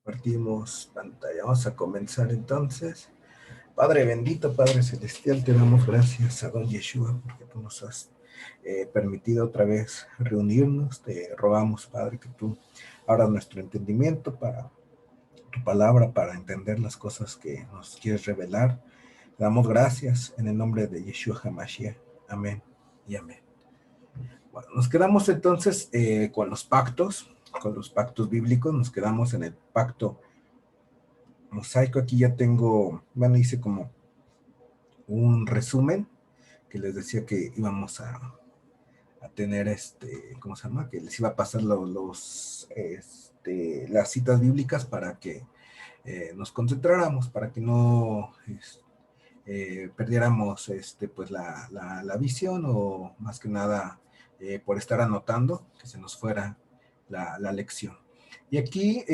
Compartimos pantalla. Vamos a comenzar entonces. Padre bendito, Padre celestial, te damos gracias a don Yeshua porque tú nos has permitido otra vez reunirnos. Te rogamos, Padre, que tú abras nuestro entendimiento para tu palabra, para entender las cosas que nos quieres revelar. Te damos gracias en el nombre de Yeshua HaMashiach. Amén y amén. Bueno, nos quedamos entonces con los pactos bíblicos. Nos quedamos en el pacto mosaico. Aquí ya tengo, bueno, hice como un resumen que les decía que íbamos a tener ¿cómo se llama? Que les iba a pasar las citas bíblicas para que nos concentráramos, para que no perdiéramos pues la visión, o más que nada por estar anotando, que se nos fuera la lección. Y aquí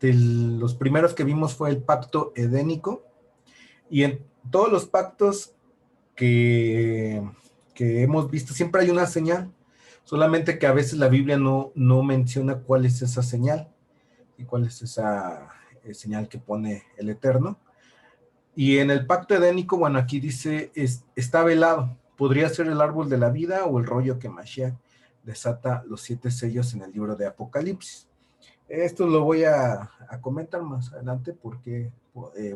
los primeros que vimos fue el pacto edénico, y en todos los pactos que hemos visto siempre hay una señal, solamente que a veces la Biblia no menciona cuál es esa señal y cuál es esa señal que pone el Eterno. Y en el pacto edénico, bueno, aquí dice, está velado, podría ser el árbol de la vida o el rollo que Mashiach desata los 7 sellos en el libro de Apocalipsis. Esto lo voy a comentar más adelante porque,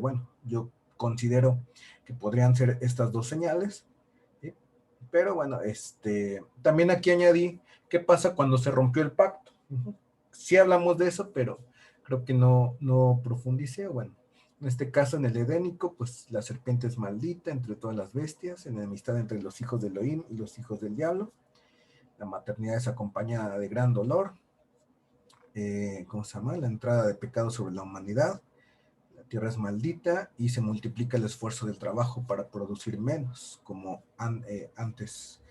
bueno, yo considero que podrían ser estas dos señales, ¿sí? Pero bueno, también aquí añadí qué pasa cuando se rompió el pacto. Sí hablamos de eso, pero creo que no profundicé. Bueno, en este caso, en el edénico, pues la serpiente es maldita entre todas las bestias, en enemistad entre los hijos de Elohim y los hijos del diablo. La maternidad es acompañada de gran dolor. ¿Cómo se llama? La entrada de pecado sobre la humanidad. La tierra es maldita y se multiplica el esfuerzo del trabajo para producir menos, como antes,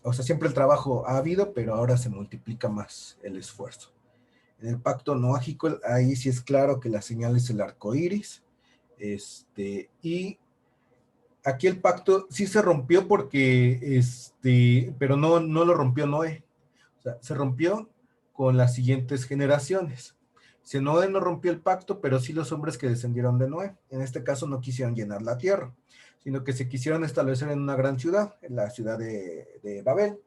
o sea, siempre el trabajo ha habido, pero ahora se multiplica más el esfuerzo. En el pacto noágico, ahí sí es claro que la señal es el arco iris, y aquí el pacto sí se rompió porque, pero no lo rompió Noé. O sea, se rompió con las siguientes generaciones. Si Noé no rompió el pacto, pero sí los hombres que descendieron de Noé. En este caso no quisieron llenar la tierra, sino que se quisieron establecer en una gran ciudad, en la ciudad de Babel.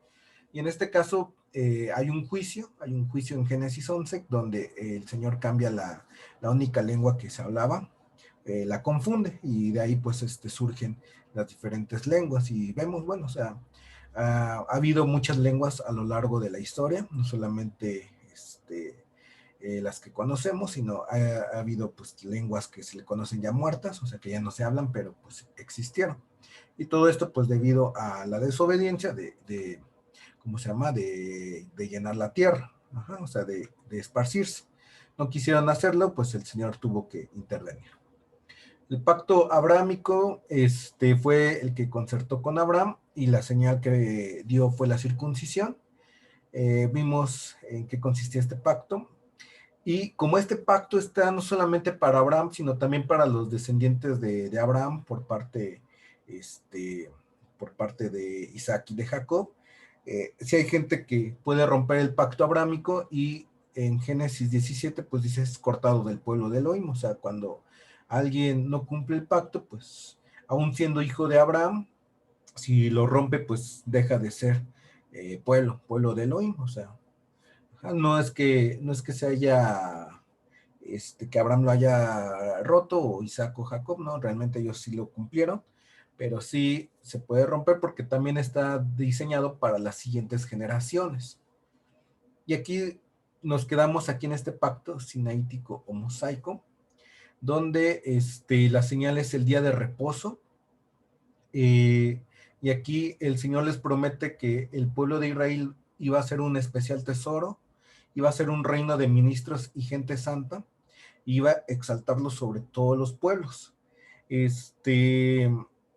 Y en este caso hay un juicio en Génesis 11, donde el Señor cambia la única lengua que se hablaba, la confunde, y de ahí pues surgen las diferentes lenguas. Y vemos, bueno, o sea, ha habido muchas lenguas a lo largo de la historia, no solamente las que conocemos, sino ha habido pues lenguas que se le conocen ya muertas, o sea que ya no se hablan, pero pues existieron. Y todo esto pues debido a la desobediencia de ¿cómo se llama? De llenar la tierra, o sea, de esparcirse. No quisieron hacerlo, pues el Señor tuvo que intervenir. El pacto abrámico fue el que concertó con Abraham, y la señal que dio fue la circuncisión. Vimos en qué consistía este pacto. Y como este pacto está no solamente para Abraham, sino también para los descendientes de Abraham por parte de Isaac y de Jacob, si hay gente que puede romper el pacto abrámico, y en Génesis 17 pues dice es cortado del pueblo de Elohim. O sea, cuando alguien no cumple el pacto, pues aún siendo hijo de Abraham, si lo rompe, pues deja de ser pueblo de Elohim. O sea, no es que se haya, que Abraham lo haya roto, o Isaac o Jacob, no, realmente ellos sí lo cumplieron, pero sí se puede romper porque también está diseñado para las siguientes generaciones. Y aquí nos quedamos aquí en este pacto sinaítico o mosaico, donde la señal es el día de reposo, y aquí el Señor les promete que el pueblo de Israel iba a ser un especial tesoro, iba a ser un reino de ministros y gente santa, iba a exaltarlo sobre todos los pueblos.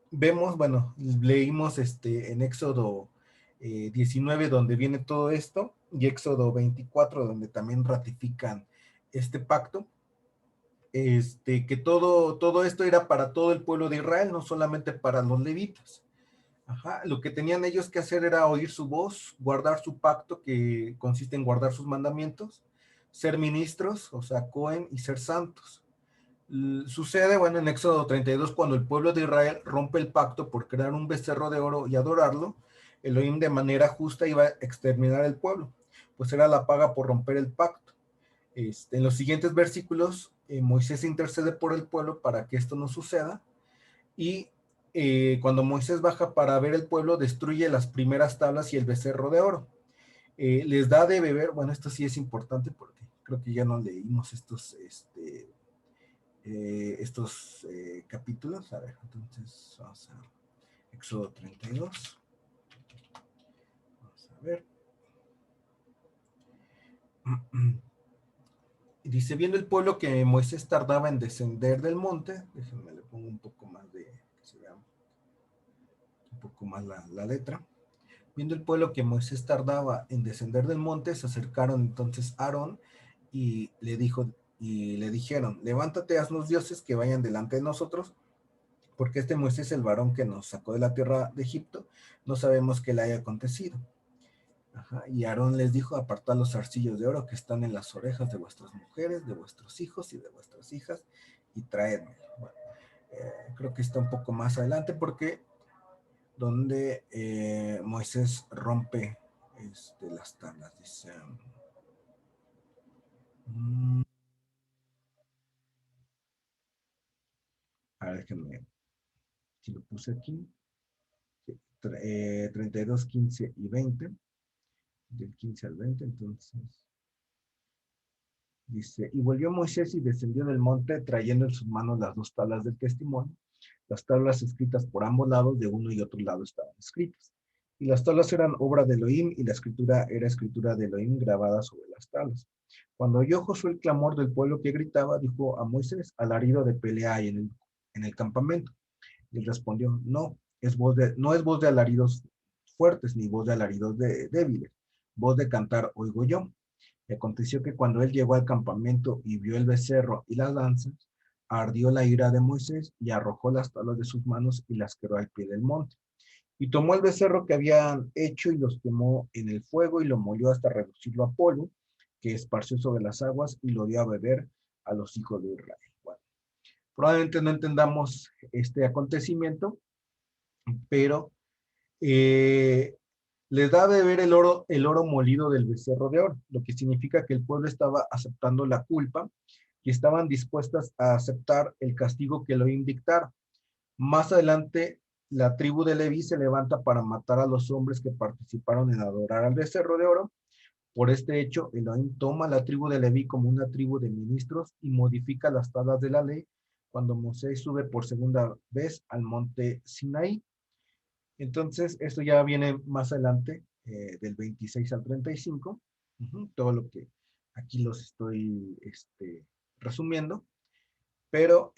Vemos, bueno, leímos en Éxodo 19, donde viene todo esto, y Éxodo 24, donde también ratifican este pacto, que todo esto era para todo el pueblo de Israel, no solamente para los levitas. Lo que tenían ellos que hacer era oír su voz, guardar su pacto, que consiste en guardar sus mandamientos, ser ministros, o sea, Cohen, y ser santos. Sucede, bueno, en Éxodo 32, cuando el pueblo de Israel rompe el pacto por crear un becerro de oro y adorarlo, Elohim de manera justa iba a exterminar el pueblo, pues era la paga por romper el pacto. En los siguientes versículos, Moisés intercede por el pueblo para que esto no suceda, y cuando Moisés baja para ver el pueblo, destruye las primeras tablas y el becerro de oro. Les da de beber, bueno, esto sí es importante porque creo que ya no leímos estos capítulos. A ver, entonces vamos a Éxodo 32. Vamos a ver. Dice, viendo el pueblo que Moisés tardaba en descender del monte, déjenme le pongo un poco más de, que se vea un poco más la letra. Viendo el pueblo que Moisés tardaba en descender del monte, se acercaron entonces a Aarón y le dijeron, levántate, haznos dioses que vayan delante de nosotros, porque este Moisés, el varón que nos sacó de la tierra de Egipto, no sabemos qué le haya acontecido. Ajá. Y Aarón les dijo, apartad los zarcillos de oro que están en las orejas de vuestras mujeres, de vuestros hijos y de vuestras hijas, y traedmelo. Bueno, creo que está un poco más adelante porque donde Moisés rompe las tablas. Dice, a ver, déjenme, si lo puse aquí, 32, 15 y 20, del 15 al 20, entonces, dice, y volvió Moisés y descendió del monte trayendo en sus manos las dos tablas del testimonio. Las tablas escritas por ambos lados, de uno y otro lado estaban escritas. Y las tablas eran obra de Elohim, y la escritura era escritura de Elohim grabada sobre las tablas. Cuando oyó Josué el clamor del pueblo que gritaba, dijo a Moisés, alarido de pelea hay en el campamento. Y él respondió, no, no es voz de alaridos fuertes, ni voz de alaridos débiles, voz de cantar oigo yo. Y aconteció que cuando él llegó al campamento y vio el becerro y las lanzas, ardió la ira de Moisés y arrojó las tablas de sus manos y las quedó al pie del monte. Y tomó el becerro que habían hecho y los quemó en el fuego y lo molió hasta reducirlo a polvo, que esparció sobre las aguas y lo dio a beber a los hijos de Israel. Bueno, probablemente no entendamos este acontecimiento, pero eh, les da de beber el oro molido del becerro de oro, lo que significa que el pueblo estaba aceptando la culpa y estaban dispuestas a aceptar el castigo que lo dictara. Más adelante, la tribu de Leví se levanta para matar a los hombres que participaron en adorar al becerro de oro. Por este hecho, Elohim toma a la tribu de Leví como una tribu de ministros y modifica las tablas de la ley cuando Moisés sube por segunda vez al monte Sinaí. Entonces, esto ya viene más adelante, del 26 al 35, todo lo que aquí los estoy resumiendo. Pero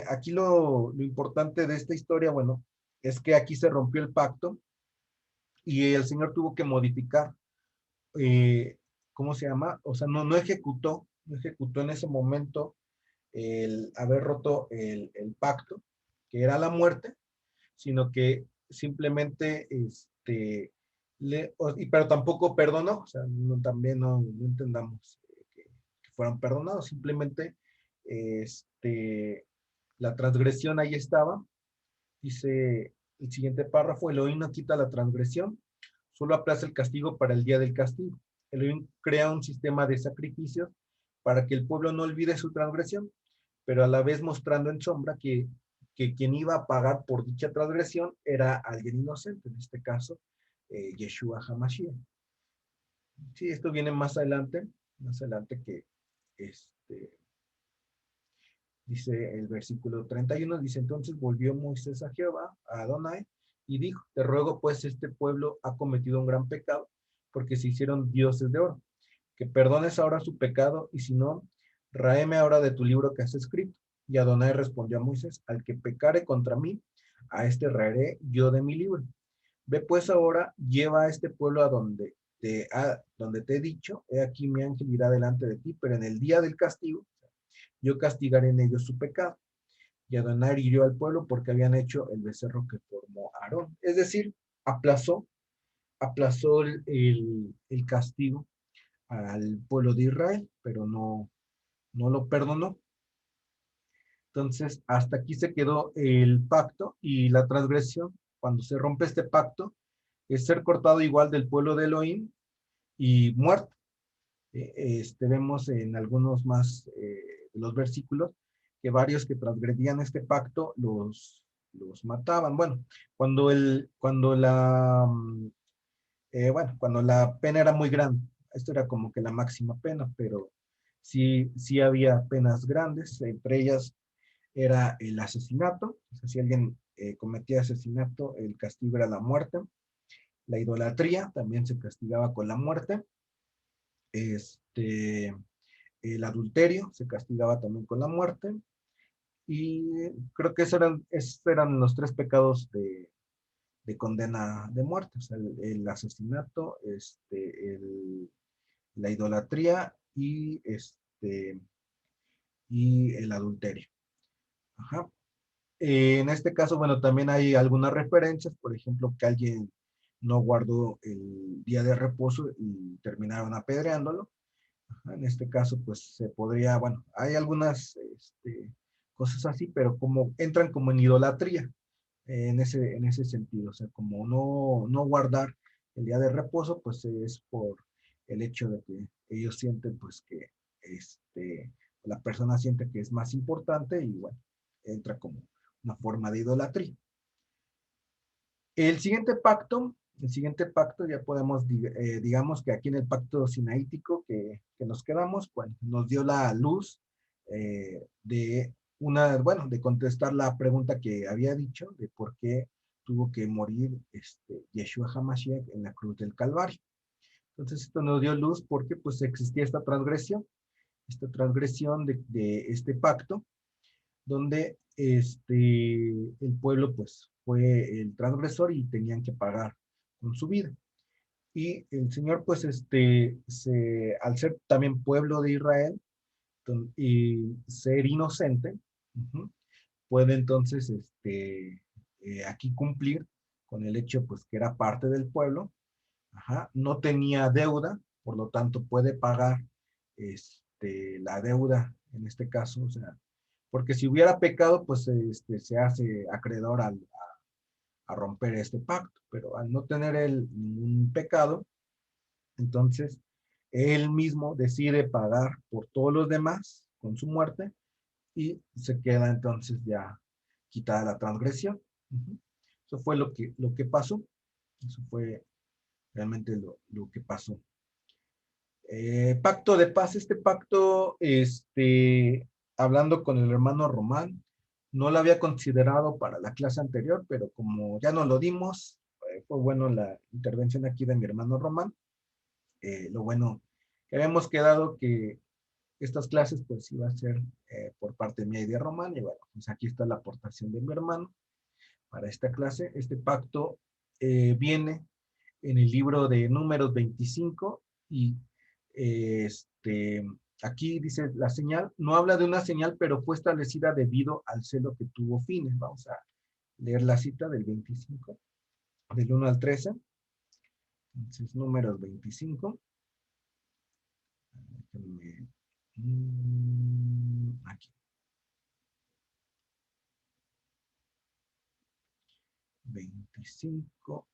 aquí lo importante de esta historia, bueno, es que aquí se rompió el pacto y el Señor tuvo que modificar, ¿cómo se llama? O sea, no ejecutó en ese momento el haber roto el pacto, que era la muerte, sino que simplemente, pero tampoco perdonó, o sea, también no entendamos que fueran perdonados, simplemente, la transgresión ahí estaba. Dice el siguiente párrafo, Elohim no quita la transgresión, solo aplaza el castigo para el día del castigo. Elohim crea un sistema de sacrificios para que el pueblo no olvide su transgresión, pero a la vez mostrando en sombra que quien iba a pagar por dicha transgresión era alguien inocente, en este caso, Yeshua HaMashiach. Sí, esto viene más adelante que dice el versículo 31, dice, entonces volvió Moisés a Jehová, a Adonai, y dijo, te ruego pues este pueblo ha cometido un gran pecado, porque se hicieron dioses de oro, que perdones ahora su pecado, y si no, ráeme ahora de tu libro que has escrito. Y Adonai respondió a Moisés, al que pecare contra mí, a este raeré yo de mi libro. Ve pues ahora, lleva a este pueblo a donde te he dicho, he aquí mi ángel irá delante de ti, pero en el día del castigo, yo castigaré en ellos su pecado. Y Adonai hirió al pueblo porque habían hecho el becerro que formó Aarón. Es decir, aplazó el castigo al pueblo de Israel, pero no lo perdonó. Entonces, hasta aquí se quedó el pacto y la transgresión. Cuando se rompe este pacto, es ser cortado igual del pueblo de Elohim y muerto. Vemos en algunos más de los versículos que varios que transgredían este pacto los mataban. Bueno, cuando la pena era muy grande, esto era como que la máxima pena, pero sí había penas grandes, entre ellas era el asesinato. O sea, si alguien cometía asesinato, el castigo era la muerte. La idolatría también se castigaba con la muerte. Este, el adulterio se castigaba también con la muerte. Y creo que esos eran los tres pecados de condena de muerte. O sea, el asesinato, la idolatría y el adulterio. Ajá. En este caso, bueno, también hay algunas referencias, por ejemplo, que alguien no guardó el día de reposo y terminaron apedreándolo. Ajá, en este caso, pues se podría, bueno, hay algunas cosas así, pero como entran como en idolatría en ese sentido. O sea, como no guardar el día de reposo, pues es por el hecho de que ellos sienten, pues que la persona siente que es más importante y bueno, entra como una forma de idolatría. El siguiente pacto ya podemos, digamos que aquí en el pacto sinaítico que nos quedamos, bueno, nos dio la luz de contestar la pregunta que había dicho de por qué tuvo que morir Yeshua HaMashiach en la cruz del Calvario. Entonces esto nos dio luz porque pues existía esta transgresión de este pacto, donde el pueblo pues fue el transgresor y tenían que pagar con su vida. Y el Señor pues al ser también pueblo de Israel y ser inocente, puede entonces aquí cumplir con el hecho pues que era parte del pueblo. Ajá, no tenía deuda, por lo tanto puede pagar la deuda en este caso. O sea, porque si hubiera pecado, pues se hace acreedor a romper este pacto, pero al no tener él ningún pecado, entonces él mismo decide pagar por todos los demás con su muerte y se queda entonces ya quitada la transgresión. Eso fue lo que pasó, eso fue realmente lo que pasó. Pacto de paz, este pacto, hablando con el hermano Román, no lo había considerado para la clase anterior, pero como ya no lo dimos, fue bueno la intervención aquí de mi hermano Román. Lo bueno que habíamos quedado que estas clases pues iba a ser por parte mía y de Román, y bueno, pues aquí está la aportación de mi hermano para esta clase. Este pacto viene en el libro de Números 25 y este, aquí dice la señal, no habla de una señal, pero fue establecida debido al celo que tuvo fines. Vamos a leer la cita del 25, del 1 al 13. Entonces, Números 25. Aquí. 25,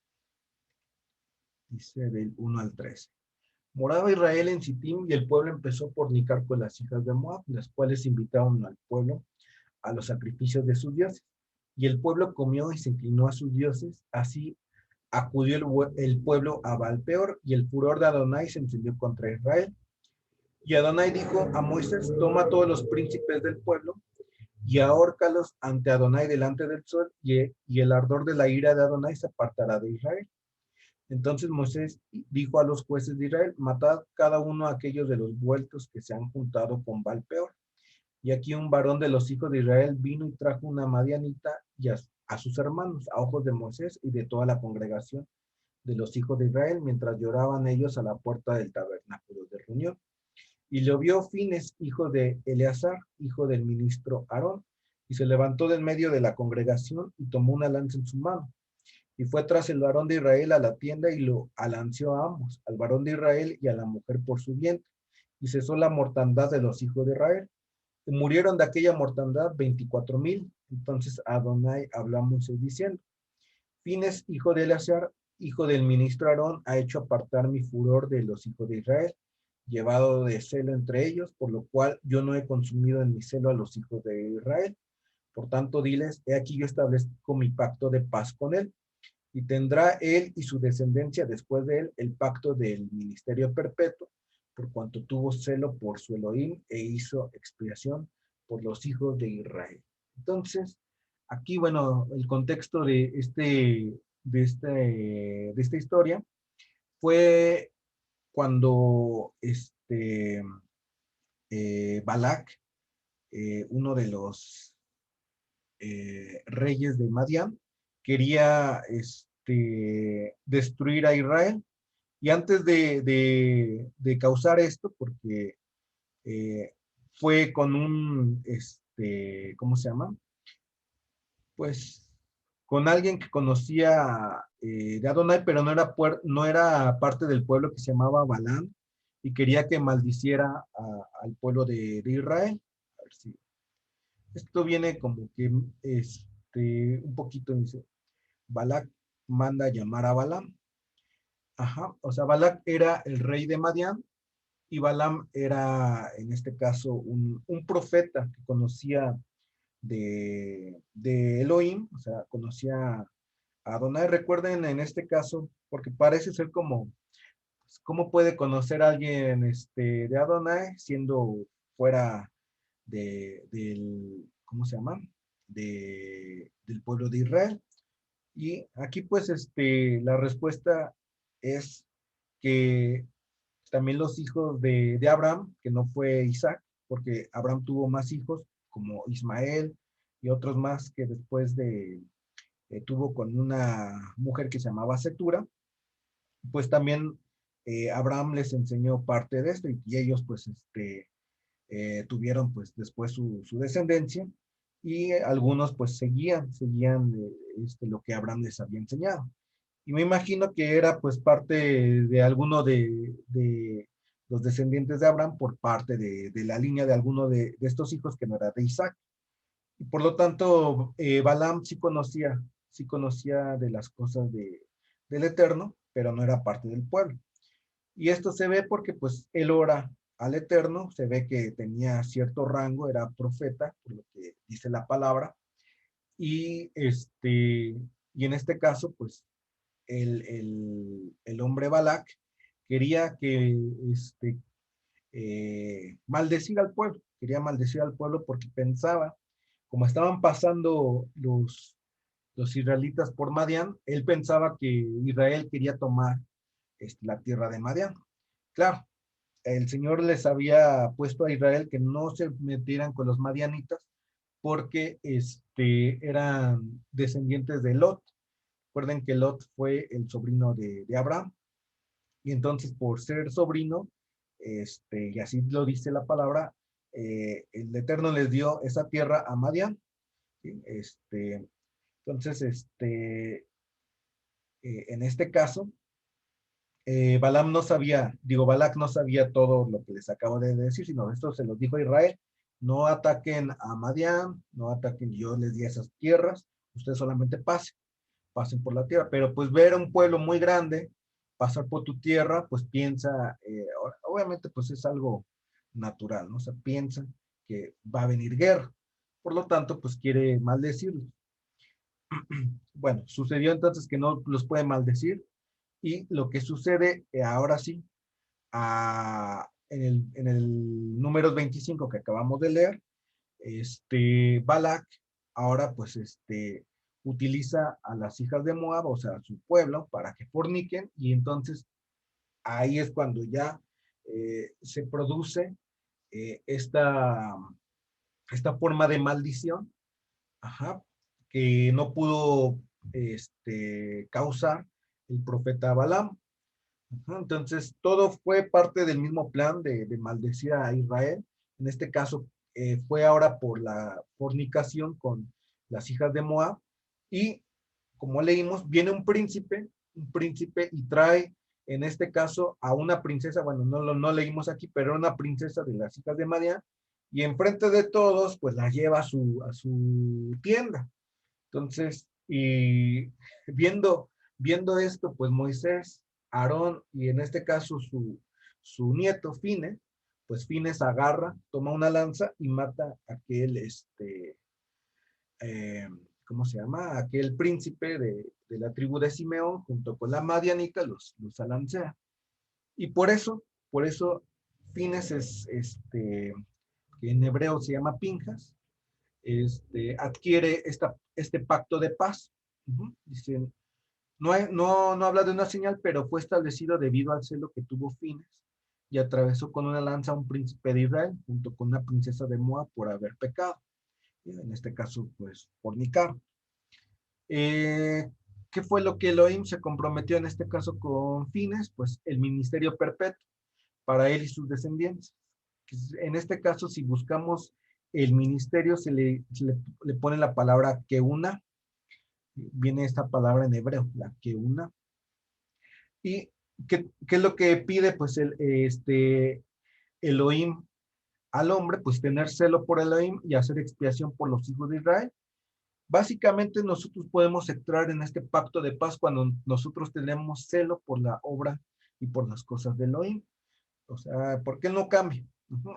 dice del 1 al 13. Moraba Israel en Sittim y el pueblo empezó a fornicar con las hijas de Moab, las cuales invitaron al pueblo a los sacrificios de sus dioses. Y el pueblo comió y se inclinó a sus dioses. Así acudió el pueblo a Baal-peor y el furor de Adonai se encendió contra Israel. Y Adonai dijo a Moisés, toma a todos los príncipes del pueblo y ahórcalos ante Adonai delante del sol y el ardor de la ira de Adonai se apartará de Israel. Entonces Moisés dijo a los jueces de Israel, matad cada uno a aquellos de los vueltos que se han juntado con Baal-peor. Y aquí un varón de los hijos de Israel vino y trajo una madianita y a sus hermanos, a ojos de Moisés y de toda la congregación de los hijos de Israel, mientras lloraban ellos a la puerta del tabernáculo de reunión. Y lo vio Fines, hijo de Eleazar, hijo del ministro Aarón, y se levantó del medio de la congregación y tomó una lanza en su mano. y fue tras el varón de Israel a la tienda y lo alanceó a ambos, al varón de Israel y a la mujer por su vientre, y cesó la mortandad de los hijos de Israel. Y murieron de aquella mortandad 24,000. Entonces Adonai habló a Moisés diciendo: Fines, hijo de Eleazar, hijo del ministro Aarón, ha hecho apartar mi furor de los hijos de Israel, llevado de celo entre ellos, por lo cual yo no he consumido en mi celo a los hijos de Israel. Por tanto, diles: he aquí yo establezco mi pacto de paz con él, y tendrá él y su descendencia después de él el pacto del ministerio perpetuo, por cuanto tuvo celo por su Elohim e hizo expiación por los hijos de Israel. Entonces, aquí, bueno, el contexto de esta historia fue cuando Balac, uno de los reyes de Madián, quería destruir a Israel. Y antes de causar esto, porque eh, fue con un, ¿cómo se llama? Pues con alguien que conocía de Adonai, pero no era parte del pueblo, que se llamaba Balán, y quería que maldiciera al pueblo de Israel. A ver si esto viene como que un poquito, dice, Balac manda a llamar a Balaam. Ajá, o sea, Balac era el rey de Madián y Balaam era, en este caso, un profeta que conocía de Elohim, o sea, conocía a Adonai. Recuerden en este caso, porque parece ser como, pues, ¿cómo puede conocer a alguien de Adonai siendo fuera ¿cómo se llama? Del pueblo de Israel. Y aquí pues la respuesta es que también los hijos de Abraham, que no fue Isaac, porque Abraham tuvo más hijos como Ismael y otros más que después tuvo con una mujer que se llamaba Setura, pues también Abraham les enseñó parte de esto, y ellos pues tuvieron pues después su descendencia, y algunos pues seguían lo que Abraham les había enseñado. Y me imagino que era pues parte de alguno de los descendientes de Abraham por parte de la línea de alguno de estos hijos que no era de Isaac. Y por lo tanto, Balaam sí conocía de las cosas del Eterno, pero no era parte del pueblo. Y esto se ve porque pues él ora al Eterno, se ve que tenía cierto rango, era profeta, por lo que dice la palabra, y y en este caso pues el hombre Balac quería que quería maldecir al pueblo porque pensaba, como estaban pasando los israelitas por Madián, él pensaba que Israel quería tomar la tierra de Madián. Claro, el Señor les había puesto a Israel que no se metieran con los madianitas porque eran descendientes de Lot. Recuerden que Lot fue el sobrino de Abraham, y entonces por ser sobrino, y así lo dice la palabra, el Eterno les dio esa tierra a Madián, ¿sí? Entonces, en este caso, Balaam no sabía, digo, Balac no sabía todo lo que les acabo de decir, sino esto se los dijo a Israel: no ataquen a Madián, no ataquen, yo les di esas tierras, ustedes solamente pasen por la tierra. Pero pues ver a un pueblo muy grande pasar por tu tierra, pues piensa, obviamente pues es algo natural, ¿no? O sea, piensa que va a venir guerra, por lo tanto pues quiere maldecirlos. Bueno, sucedió entonces que no los puede maldecir, y lo que sucede ahora sí, en el número 25 que acabamos de leer, Balac ahora pues utiliza a las hijas de Moab, o sea, a su pueblo, para que forniquen, y entonces ahí es cuando ya se produce eh, esta, esta forma de maldición, ajá, que no pudo causar el profeta Balaam. Ajá, entonces, todo fue parte del mismo plan de maldecir a Israel. En este caso, fue ahora por la fornicación con las hijas de Moab, y como leímos, viene un príncipe y trae, en este caso, a una princesa, bueno, no leímos aquí, pero era una princesa de las hijas de Madián, y enfrente de todos, pues la lleva a su tienda. Entonces, y viendo esto, pues Moisés, Aarón, y en este caso su nieto, Fines, pues Fines agarra, toma una lanza y mata a aquel, eh, ¿cómo se llama? Aquel príncipe de la tribu de Simeón, junto con la madianita, los alancea. Y por eso Fines es, que en hebreo se llama Pinjas, adquiere este pacto de paz. Dicen, no habla de una señal, pero fue establecido debido al celo que tuvo Fines y atravesó con una lanza a un príncipe de Israel junto con una princesa de Moab por haber pecado. En este caso, pues, fornicar. Eh, ¿Qué fue lo que Elohim se comprometió en este caso con Fines? Pues el ministerio perpetuo para él y sus descendientes. En este caso, si buscamos el ministerio, le pone la palabra que una, viene esta palabra en hebreo, la que una. ¿Y qué es lo que pide? Pues Elohim al hombre, pues tener celo por Elohim y hacer expiación por los hijos de Israel. Básicamente nosotros podemos entrar en este pacto de paz cuando nosotros tenemos celo por la obra y por las cosas de Elohim. O sea, ¿por qué no cambia?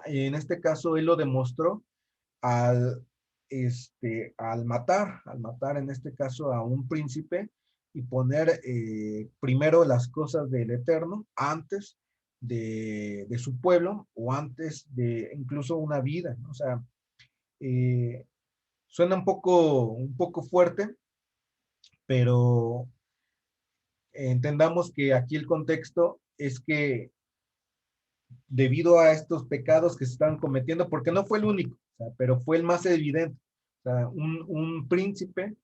En este caso, él lo demostró al, al matar en este caso a un príncipe y poner primero las cosas del Eterno antes de su pueblo o antes de incluso una vida, ¿no? O sea, eh, suena un poco fuerte, pero entendamos que aquí el contexto es que debido a estos pecados que se estaban cometiendo, porque no fue el único, o sea, pero fue el más evidente. O sea, un príncipe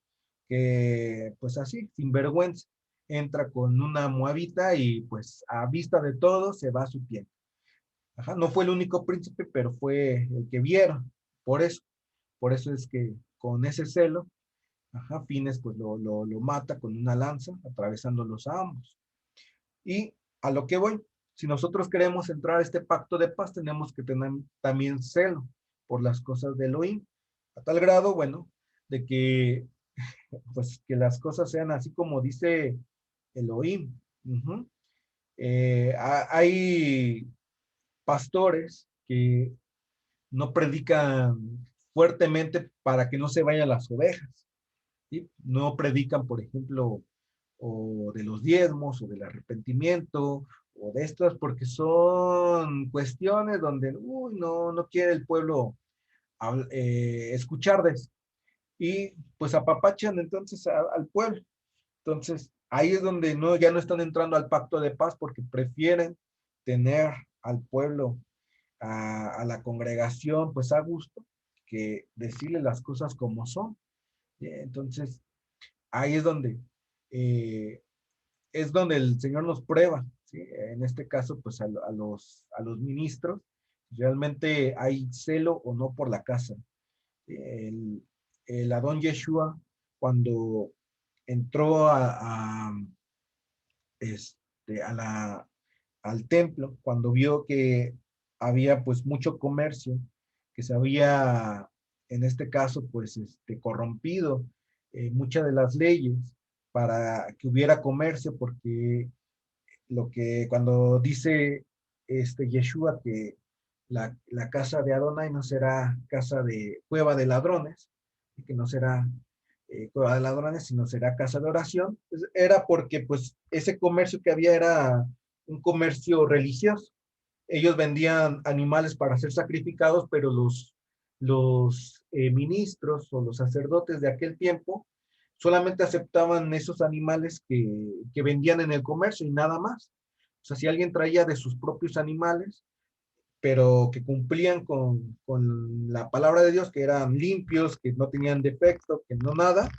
que, pues así, sin vergüenza, entra con una moabita y pues a vista de todos se va a su tienda. Ajá, no fue el único príncipe, pero fue el que vieron. Por eso, por eso es que con ese celo, ajá, Fines pues lo mata con una lanza, atravesándolos a ambos. Y a lo que voy, si nosotros queremos entrar a este pacto de paz, tenemos que tener también celo por las cosas de Elohim, a tal grado, bueno, de que, pues, que las cosas sean así como dice Elohim. Hay pastores que no predican fuertemente para que no se vayan las ovejas, ¿sí? No predican, por ejemplo, o de los diezmos, o del arrepentimiento, o de estas, porque son cuestiones donde, uy, no quiere el pueblo escuchar de eso. Y pues apapachan entonces al pueblo. Entonces, ahí es donde ya no están entrando al pacto de paz porque prefieren tener al pueblo, a la congregación, pues a gusto, que decirle las cosas como son. Entonces, ahí eh, es donde el Señor nos prueba, ¿sí? En este caso, pues a los ministros, realmente hay celo o no por la casa. El, el Adón Yeshua, cuando entró al templo, cuando vio que había pues mucho comercio, que se había, en este caso, pues corrompido muchas de las leyes para que hubiera comercio, porque lo que cuando dice Yeshua que la casa de Adonai no será casa de cueva de ladrones, y que no será cueva de ladrones, sino será casa de oración, pues, era porque pues ese comercio que había era un comercio religioso. Ellos vendían animales para ser sacrificados, pero los ministros o los sacerdotes de aquel tiempo solamente aceptaban esos animales que vendían en el comercio y nada más. O sea, si alguien traía de sus propios animales, pero que cumplían con la palabra de Dios, que eran limpios, que no tenían defecto, que no nada,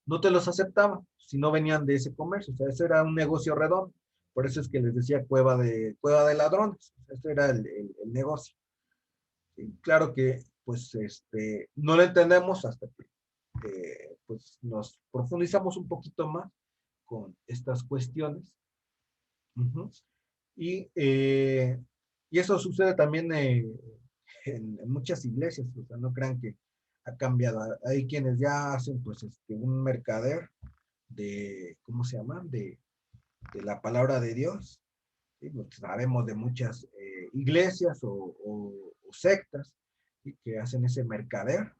no te los aceptaban si no venían de ese comercio. O sea, eso era un negocio redondo. Por eso es que les decía cueva de ladrones. Eso era el negocio. Y claro que, pues, no lo entendemos hasta que pues nos profundizamos un poquito más con estas cuestiones. Ujú. Y, eh, y eso sucede también en muchas iglesias, o sea, no crean que ha cambiado. Hay quienes ya hacen pues un mercader de, ¿cómo se llama? De la palabra de Dios. ¿Sí? Pues sabemos de muchas iglesias o sectas, ¿sí? Que hacen ese mercader.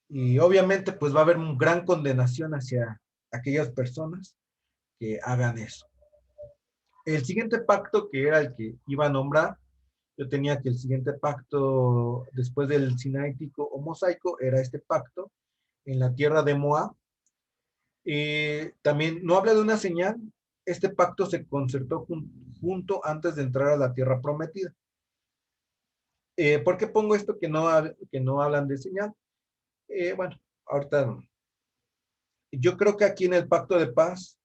Y obviamente pues va a haber una gran condenación hacia aquellas personas que hagan eso. El siguiente pacto, que era el que iba a nombrar, yo tenía que el siguiente pacto después del sinaítico o mosaico era este pacto en la tierra de Moab. También no habla de una señal, este pacto se concertó junto antes de entrar a la tierra prometida. ¿Por qué pongo esto que no hablan de señal? Bueno, ahorita yo creo que aquí en el pacto de paz,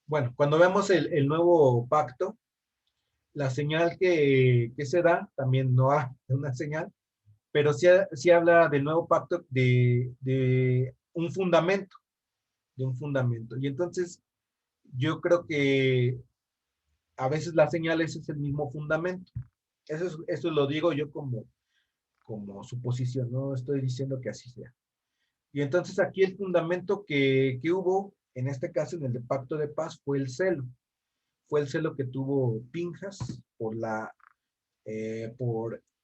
bueno, cuando vemos el nuevo pacto, la señal que se da también no hay una señal, pero sí habla del nuevo pacto de un fundamento, de un fundamento. Y entonces yo creo que a veces la señal es el mismo fundamento. Eso lo digo yo como suposición, no estoy diciendo que así sea. Y entonces aquí el fundamento que hubo, en este caso en el de pacto de paz, fue el celo que tuvo Pinjas por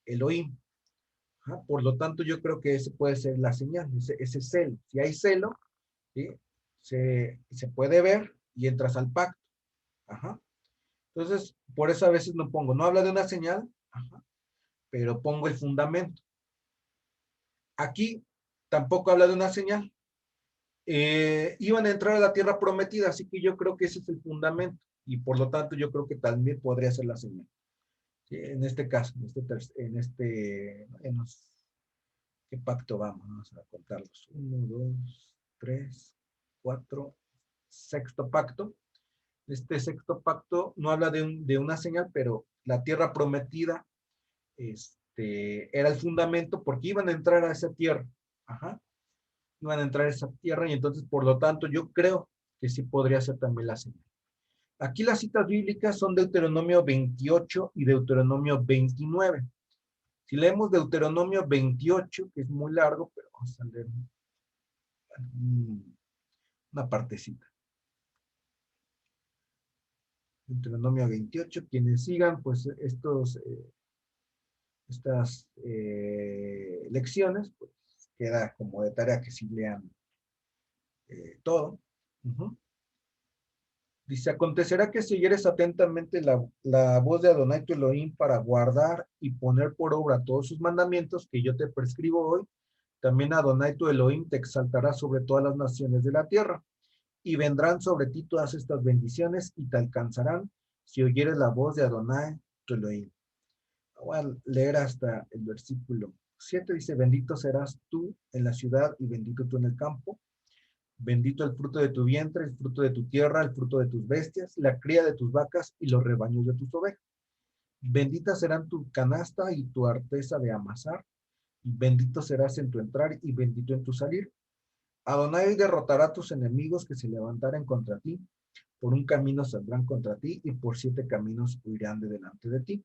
Elohim. Ajá. Por lo tanto, yo creo que ese puede ser la señal, ese celo. Si hay celo, ¿sí? Se puede ver y entras al pacto. Ajá. Entonces, por eso a veces no habla de una señal, ajá, pero pongo el fundamento. Aquí tampoco habla de una señal. Iban a entrar a la tierra prometida, así que yo creo que ese es el fundamento y por lo tanto yo creo que también podría ser la señal. ¿Sí? En este caso, ¿qué pacto vamos? Vamos a contarlos. 1, 2, 3, 4, sexto pacto. Este sexto pacto no habla de una señal, pero la tierra prometida era el fundamento porque iban a entrar a esa tierra. Ajá. Iban a entrar a esa tierra y entonces, por lo tanto, yo creo que sí podría ser también la señal. Aquí las citas bíblicas son Deuteronomio 28 y Deuteronomio 29. Si leemos Deuteronomio 28, que es muy largo, pero vamos a leer una partecita. Deuteronomio 28, quienes sigan pues estas lecciones, pues queda como de tarea que sí lean todo. Uh-huh. Dice, acontecerá que si oyeres atentamente la voz de Adonai tu Elohim para guardar y poner por obra todos sus mandamientos que yo te prescribo hoy, también Adonai tu Elohim te exaltará sobre todas las naciones de la tierra, y vendrán sobre ti todas estas bendiciones y te alcanzarán si oyeres la voz de Adonai tu Elohim. Voy a leer hasta el versículo 7, dice, bendito serás tú en la ciudad y bendito tú en el campo. Bendito el fruto de tu vientre, el fruto de tu tierra, el fruto de tus bestias, la cría de tus vacas y los rebaños de tus ovejas. Benditas serán tu canasta y tu arteza de amasar. Bendito serás en tu entrar y bendito en tu salir. Adonai derrotará a tus enemigos que se levantaren contra ti. Por un camino saldrán contra ti y por 7 caminos huirán de delante de ti.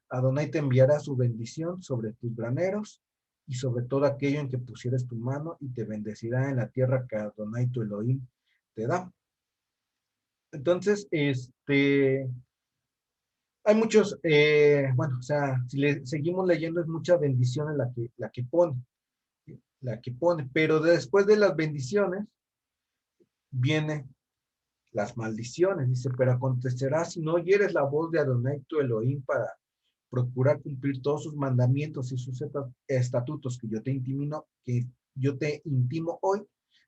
Adonai te enviará su bendición sobre tus graneros y sobre todo aquello en que pusieres tu mano y te bendecirá en la tierra que Adonai tu Elohim te da. Entonces, hay muchos, bueno, o sea, si seguimos leyendo es mucha bendición en la que pone, ¿sí? La que pone, pero después de las bendiciones vienen las maldiciones, dice, pero acontecerá si no oyeres la voz de Adonai tu Elohim para procurar cumplir todos sus mandamientos y sus estatutos que yo te intimo hoy,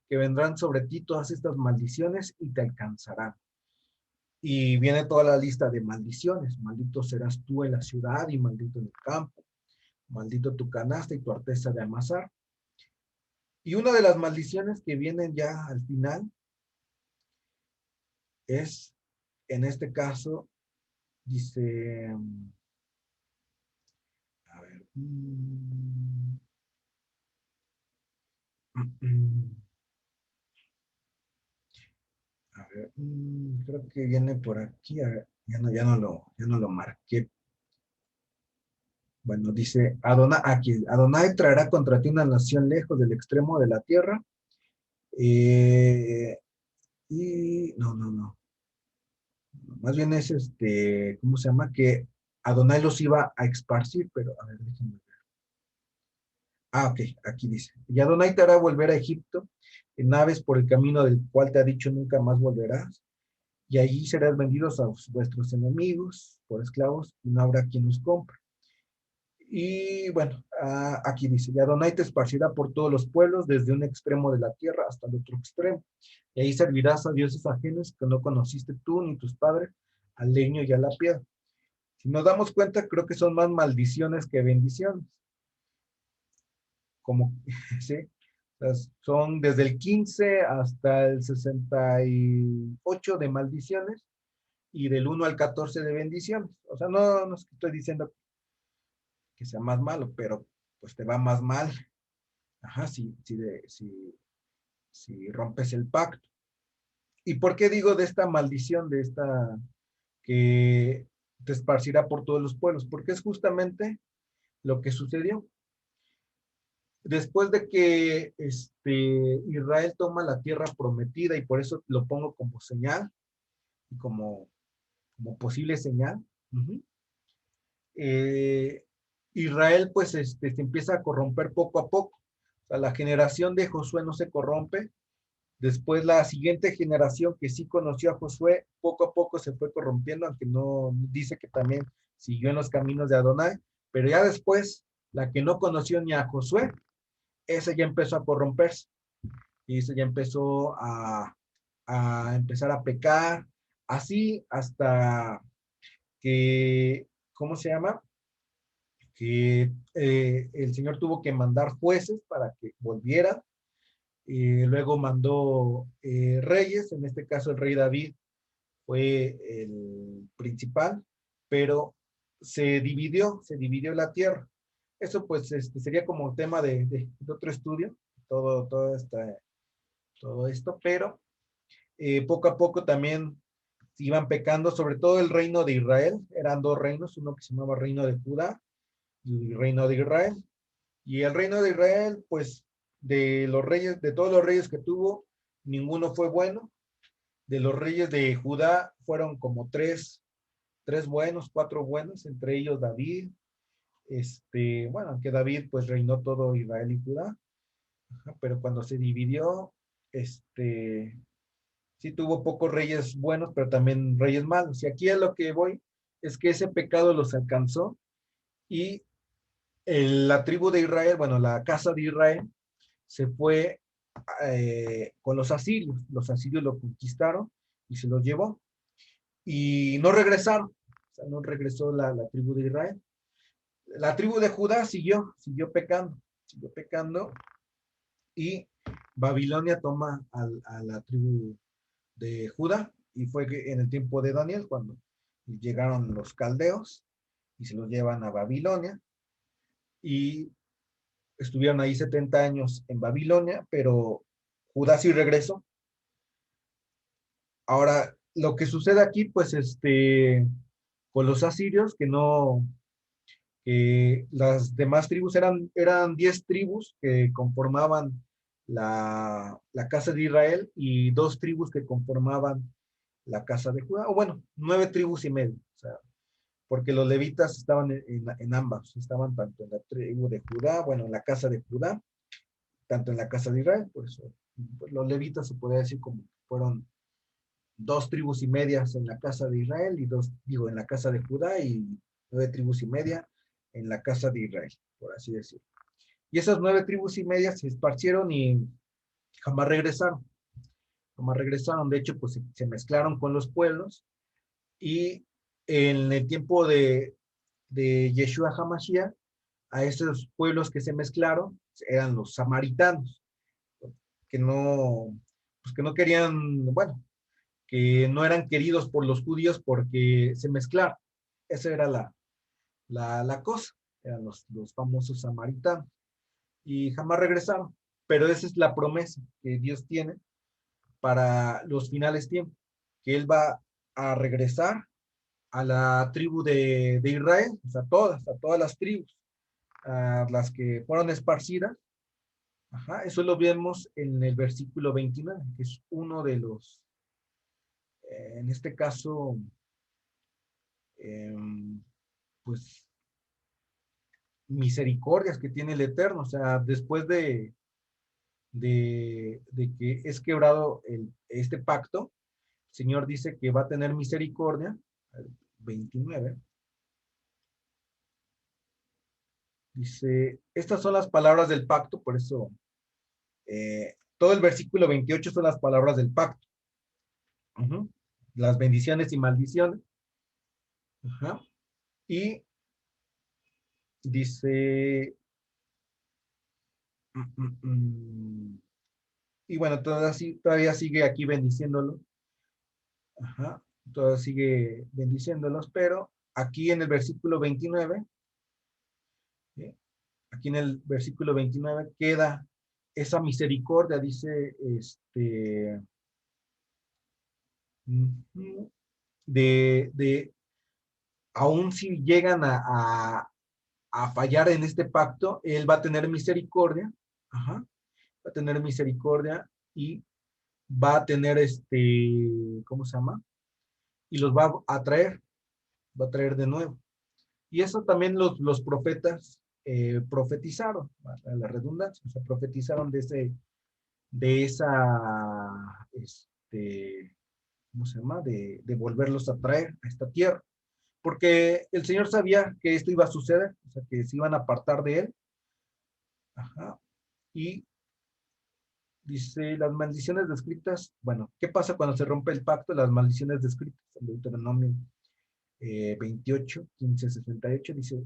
que vendrán sobre ti todas estas maldiciones y te alcanzarán. Y viene toda la lista de maldiciones. Maldito serás tú en la ciudad y maldito en el campo. Maldito tu canasta y tu arteza de amasar. Y una de las maldiciones que vienen ya al final es, en este caso, dice, a ver, A ver, creo que viene por aquí. A ver, ya no lo marqué. Bueno, dice, Adonai, aquí, Adonai traerá contra ti una nación lejos del extremo de la tierra. eh, y no. Más bien es ¿cómo se llama? Que Adonai los iba a esparcir, pero a ver, déjenme ver. Ah, ok, aquí dice. Y Adonai te hará volver a Egipto en naves por el camino del cual te ha dicho nunca más volverás. Y allí serás vendidos a vuestros enemigos por esclavos y no habrá quien los compre. Y bueno, aquí dice, y Adonai te esparcirá por todos los pueblos, desde un extremo de la tierra hasta el otro extremo. Y ahí servirás a dioses ajenos que no conociste tú ni tus padres, al leño y a la piedra. Si nos damos cuenta, creo que son más maldiciones que bendiciones. Como, ¿sí? O sea, son desde el 15 hasta el 68 de maldiciones y del 1 al 14 de bendiciones. O sea, no estoy diciendo que sea más malo, pero pues te va más mal. Ajá, si rompes el pacto. ¿Y por qué digo de esta maldición, de esta que te esparcirá por todos los pueblos? Porque es justamente lo que sucedió. Después de que Israel toma la tierra prometida, y por eso lo pongo como señal, y como posible señal, uh-huh. Israel pues se empieza a corromper poco a poco. O sea, la generación de Josué no se corrompe. Después la siguiente generación que sí conoció a Josué, poco a poco se fue corrompiendo, aunque no dice que también siguió en los caminos de Adonai, pero ya después, la que no conoció ni a Josué, esa ya empezó a corromperse, y esa ya empezó a empezar a pecar, así hasta que, ¿cómo se llama? Que el Señor tuvo que mandar jueces para que volvieran. Luego mandó reyes, en este caso el rey David fue el principal, pero se dividió la tierra. Eso pues sería como tema de otro estudio, todo esto, pero poco a poco también iban pecando, sobre todo el reino de Israel, eran dos reinos, uno que se llamaba reino de Judá y el reino de Israel. Y el reino de Israel, pues de los reyes, de todos los reyes que tuvo, ninguno fue bueno. De los reyes de Judá fueron como tres buenos, cuatro buenos, entre ellos David. Bueno, aunque David pues reinó todo Israel y Judá, pero cuando se dividió, sí tuvo pocos reyes buenos, pero también reyes malos. Y aquí a lo que voy es que ese pecado los alcanzó y la tribu de Israel, bueno, la casa de Israel, se fue con los asirios. Los asirios lo conquistaron y se los llevó. Y no regresaron. O sea, no regresó la tribu de Israel. La tribu de Judá siguió pecando y Babilonia toma a la tribu de Judá y fue en el tiempo de Daniel cuando llegaron los caldeos y se los llevan a Babilonia y estuvieron ahí 70 años en Babilonia, pero Judá sí regresó. Ahora, lo que sucede aquí, pues, con los asirios, que no, las demás tribus eran 10 tribus que conformaban la casa de Israel y dos tribus que conformaban la casa de Judá, o bueno, 9 tribus y medio, o sea, porque los levitas estaban en ambas, estaban tanto en la tribu de Judá, bueno, en la casa de Judá, tanto en la casa de Israel, por eso pues, los levitas se podría decir como fueron dos tribus y medias en la casa de Israel y en la casa de Judá y 9 tribus y media en la casa de Israel, por así decirlo. Y esas 9 tribus y medias se esparcieron y jamás regresaron. Jamás regresaron. De hecho, pues se mezclaron con los pueblos y en el tiempo de Yeshua HaMashiach, a esos pueblos que se mezclaron eran los samaritanos, que no, pues que no querían, bueno, que no eran queridos por los judíos porque se mezclaron. Esa era la cosa, eran los famosos samaritanos. Y jamás regresaron. pero esa es la promesa que Dios tiene para los finales tiempos, que Él va a regresar a la tribu de Israel, o sea, a todas las tribus, a las que fueron esparcidas. Ajá, eso lo vemos en el versículo 29, que es uno de los, en este caso, eh, pues, misericordias que tiene el Eterno. O sea, después de que es quebrado este pacto, el Señor dice que va a tener misericordia. 29. Dice, estas son las palabras del pacto, por eso todo el versículo 28 son las palabras del pacto. Uh-huh. Las bendiciones y maldiciones. Uh-huh. Y dice, y bueno, todavía sigue aquí bendiciéndolo. Ajá, todavía sigue bendiciéndolos, pero aquí en el versículo 29, ¿sí? Aquí en el versículo 29 queda esa misericordia, dice, de aún si llegan a fallar en este pacto, Él va a tener misericordia, ajá, va a tener misericordia y va a tener ¿cómo se llama? Y los va a traer de nuevo. Y eso también los profetas profetizaron, a la redundancia, o sea, profetizaron de esa, ¿cómo se llama? De volverlos a traer a esta tierra. Porque el Señor sabía que esto iba a suceder, o sea, que se iban a apartar de Él. Ajá. Y dice, las maldiciones descritas, bueno, ¿qué pasa cuando se rompe el pacto? Las maldiciones descritas en Deuteronomio 28, 15, 68, dice,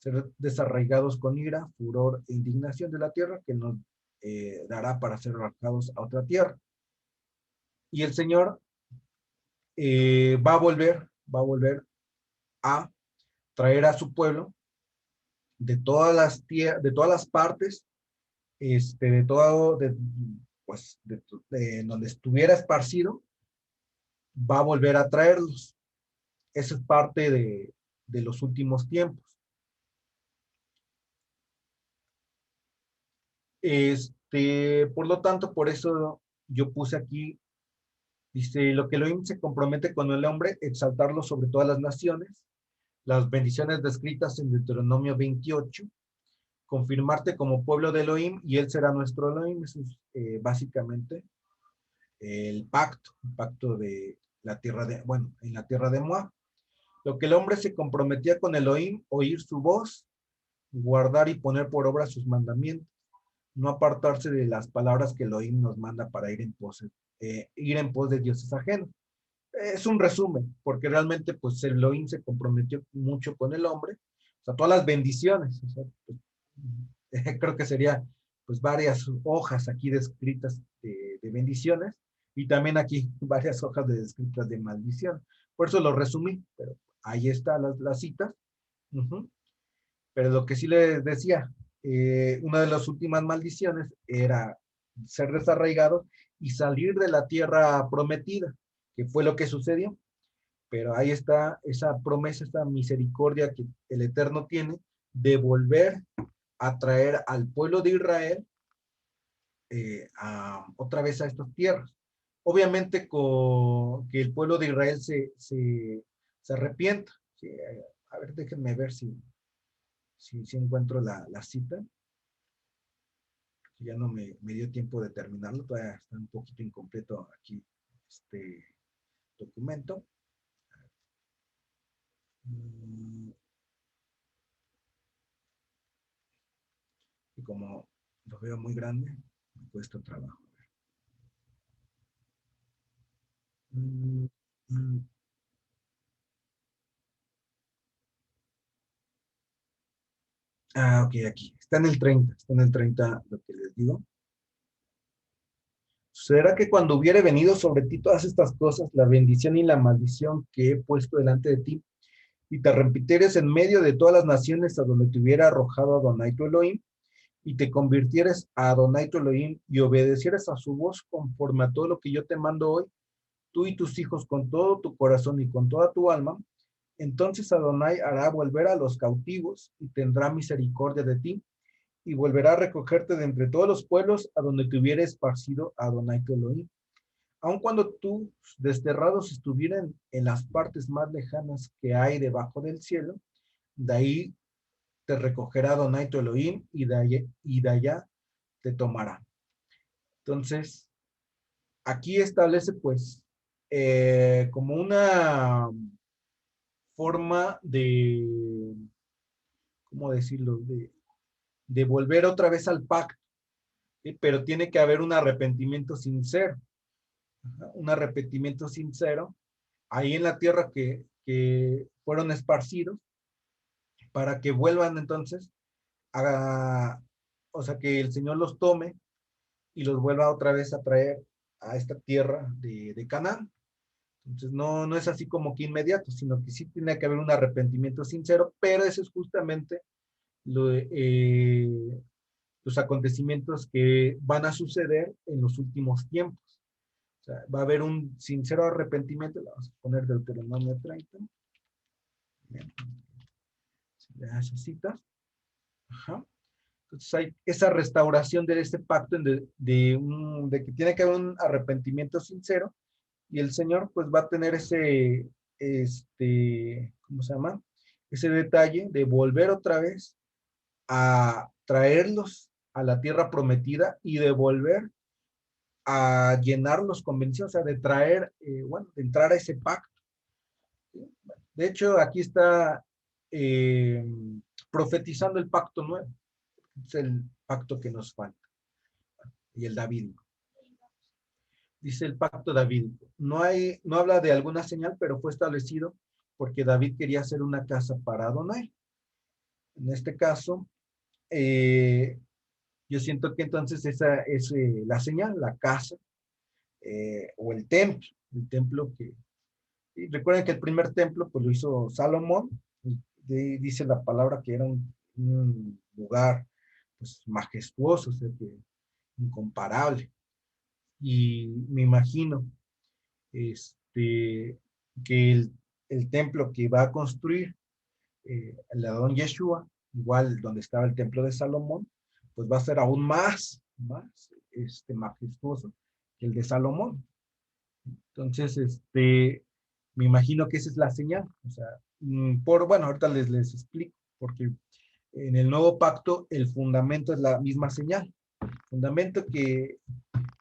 ser desarraigados con ira, furor e indignación de la tierra que nos dará para ser arrancados a otra tierra. Y el Señor va a volver a traer a su pueblo de todas las partes, de todo, pues, de donde estuviera esparcido, va a volver a traerlos. Eso es parte de los últimos tiempos. Por lo tanto, por eso yo puse aquí, dice, lo que Elohim se compromete con el hombre, exaltarlo sobre todas las naciones, las bendiciones descritas en Deuteronomio 28, confirmarte como pueblo de Elohim y él será nuestro Elohim. Eso es básicamente el pacto de la tierra bueno, en la tierra de Moab. Lo que el hombre se comprometía con Elohim, oír su voz, guardar y poner por obra sus mandamientos, no apartarse de las palabras que Elohim nos manda para ir en pos de dioses ajenos. Es un resumen, porque realmente pues Elohim se comprometió mucho con el hombre, o sea, todas las bendiciones, o sea, pues, creo que sería pues varias hojas aquí descritas de bendiciones y también aquí varias hojas de descritas de maldición. Por eso lo resumí, pero ahí están las citas. Uh-huh. Pero lo que sí les decía, una de las últimas maldiciones era ser desarraigado y salir de la tierra prometida, que fue lo que sucedió. Pero ahí está esa promesa, esta misericordia que el Eterno tiene de volver a traer al pueblo de Israel otra vez a estas tierras. Obviamente que el pueblo de Israel se arrepienta. ¿Sí? A ver, déjenme ver si encuentro la cita. Ya no me dio tiempo de terminarlo, todavía está un poquito incompleto aquí este documento. Y como lo veo muy grande, me cuesta trabajo. Ok, aquí. Está en el 30 lo que les digo. ¿Será que cuando hubiere venido sobre ti todas estas cosas, la bendición y la maldición que he puesto delante de ti, y te arrepintieres en medio de todas las naciones a donde te hubiera arrojado Adonai tu Elohim, y te convirtieres a Adonai tu Elohim y obedecieres a su voz conforme a todo lo que yo te mando hoy, tú y tus hijos con todo tu corazón y con toda tu alma, entonces Adonai hará volver a los cautivos y tendrá misericordia de ti y volverá a recogerte de entre todos los pueblos a donde te hubiera esparcido Adonai tu Elohim. Aun cuando tus desterrados estuvieran en las partes más lejanas que hay debajo del cielo, de ahí te recogerá Adonai tu Elohim y de allá te tomará. Entonces, aquí establece pues como una forma de, ¿cómo decirlo? De volver otra vez al pacto, ¿sí? Pero tiene que haber un arrepentimiento sincero, un arrepentimiento sincero ahí en la tierra que fueron esparcidos para que vuelvan entonces a, o sea, que el Señor los tome y los vuelva otra vez a traer a esta tierra de Canaán. Entonces no es así como que inmediato, sino que sí tiene que haber un arrepentimiento sincero, pero eso es justamente lo, los acontecimientos que van a suceder en los últimos tiempos. O sea, va a haber un sincero arrepentimiento, le vamos a poner Deuteronomio 30. Bien. Esas citas. Ajá. Entonces hay esa restauración de este pacto de que tiene que haber un arrepentimiento sincero y el Señor pues va a tener ¿cómo se llama? Ese detalle de volver otra vez a traerlos a la tierra prometida y de volver a llenarlos con bendición, o sea, de traer, bueno, de entrar a ese pacto. De hecho, aquí está eh, profetizando el pacto nuevo, es el pacto que nos falta, y el davídico. Dice el pacto davídico. No habla de alguna señal, pero fue establecido porque David quería hacer una casa para Adonai. En este caso, yo siento que entonces esa es la señal, la casa o el templo que, y recuerden que el primer templo pues lo hizo Salomón, y dice la palabra que era un lugar pues majestuoso, o sea, que incomparable. Y me imagino que el templo que va a construir el Adón Yeshua, igual donde estaba el templo de Salomón, pues va a ser aún más majestuoso que el de Salomón. Entonces, me imagino que esa es la señal. O sea, bueno, ahorita les explico, porque en el nuevo pacto el fundamento es la misma señal. El fundamento que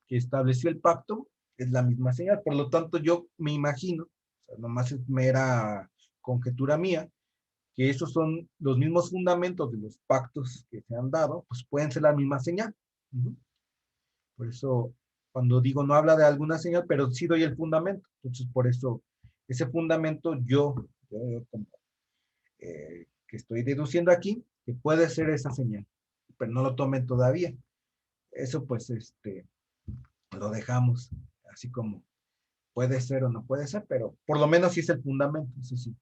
estableció el pacto es la misma señal. Por lo tanto, yo me imagino, o sea, nomás es mera conjetura mía, que esos son los mismos fundamentos de los pactos que se han dado, pues pueden ser la misma señal. Por eso, cuando digo no habla de alguna señal, pero sí doy el fundamento. Entonces, por eso, ese fundamento yo como, que estoy deduciendo aquí, que puede ser esa señal, pero no lo tomen todavía. Eso pues, lo dejamos así como puede ser o no puede ser, pero por lo menos sí es el fundamento, eso sí.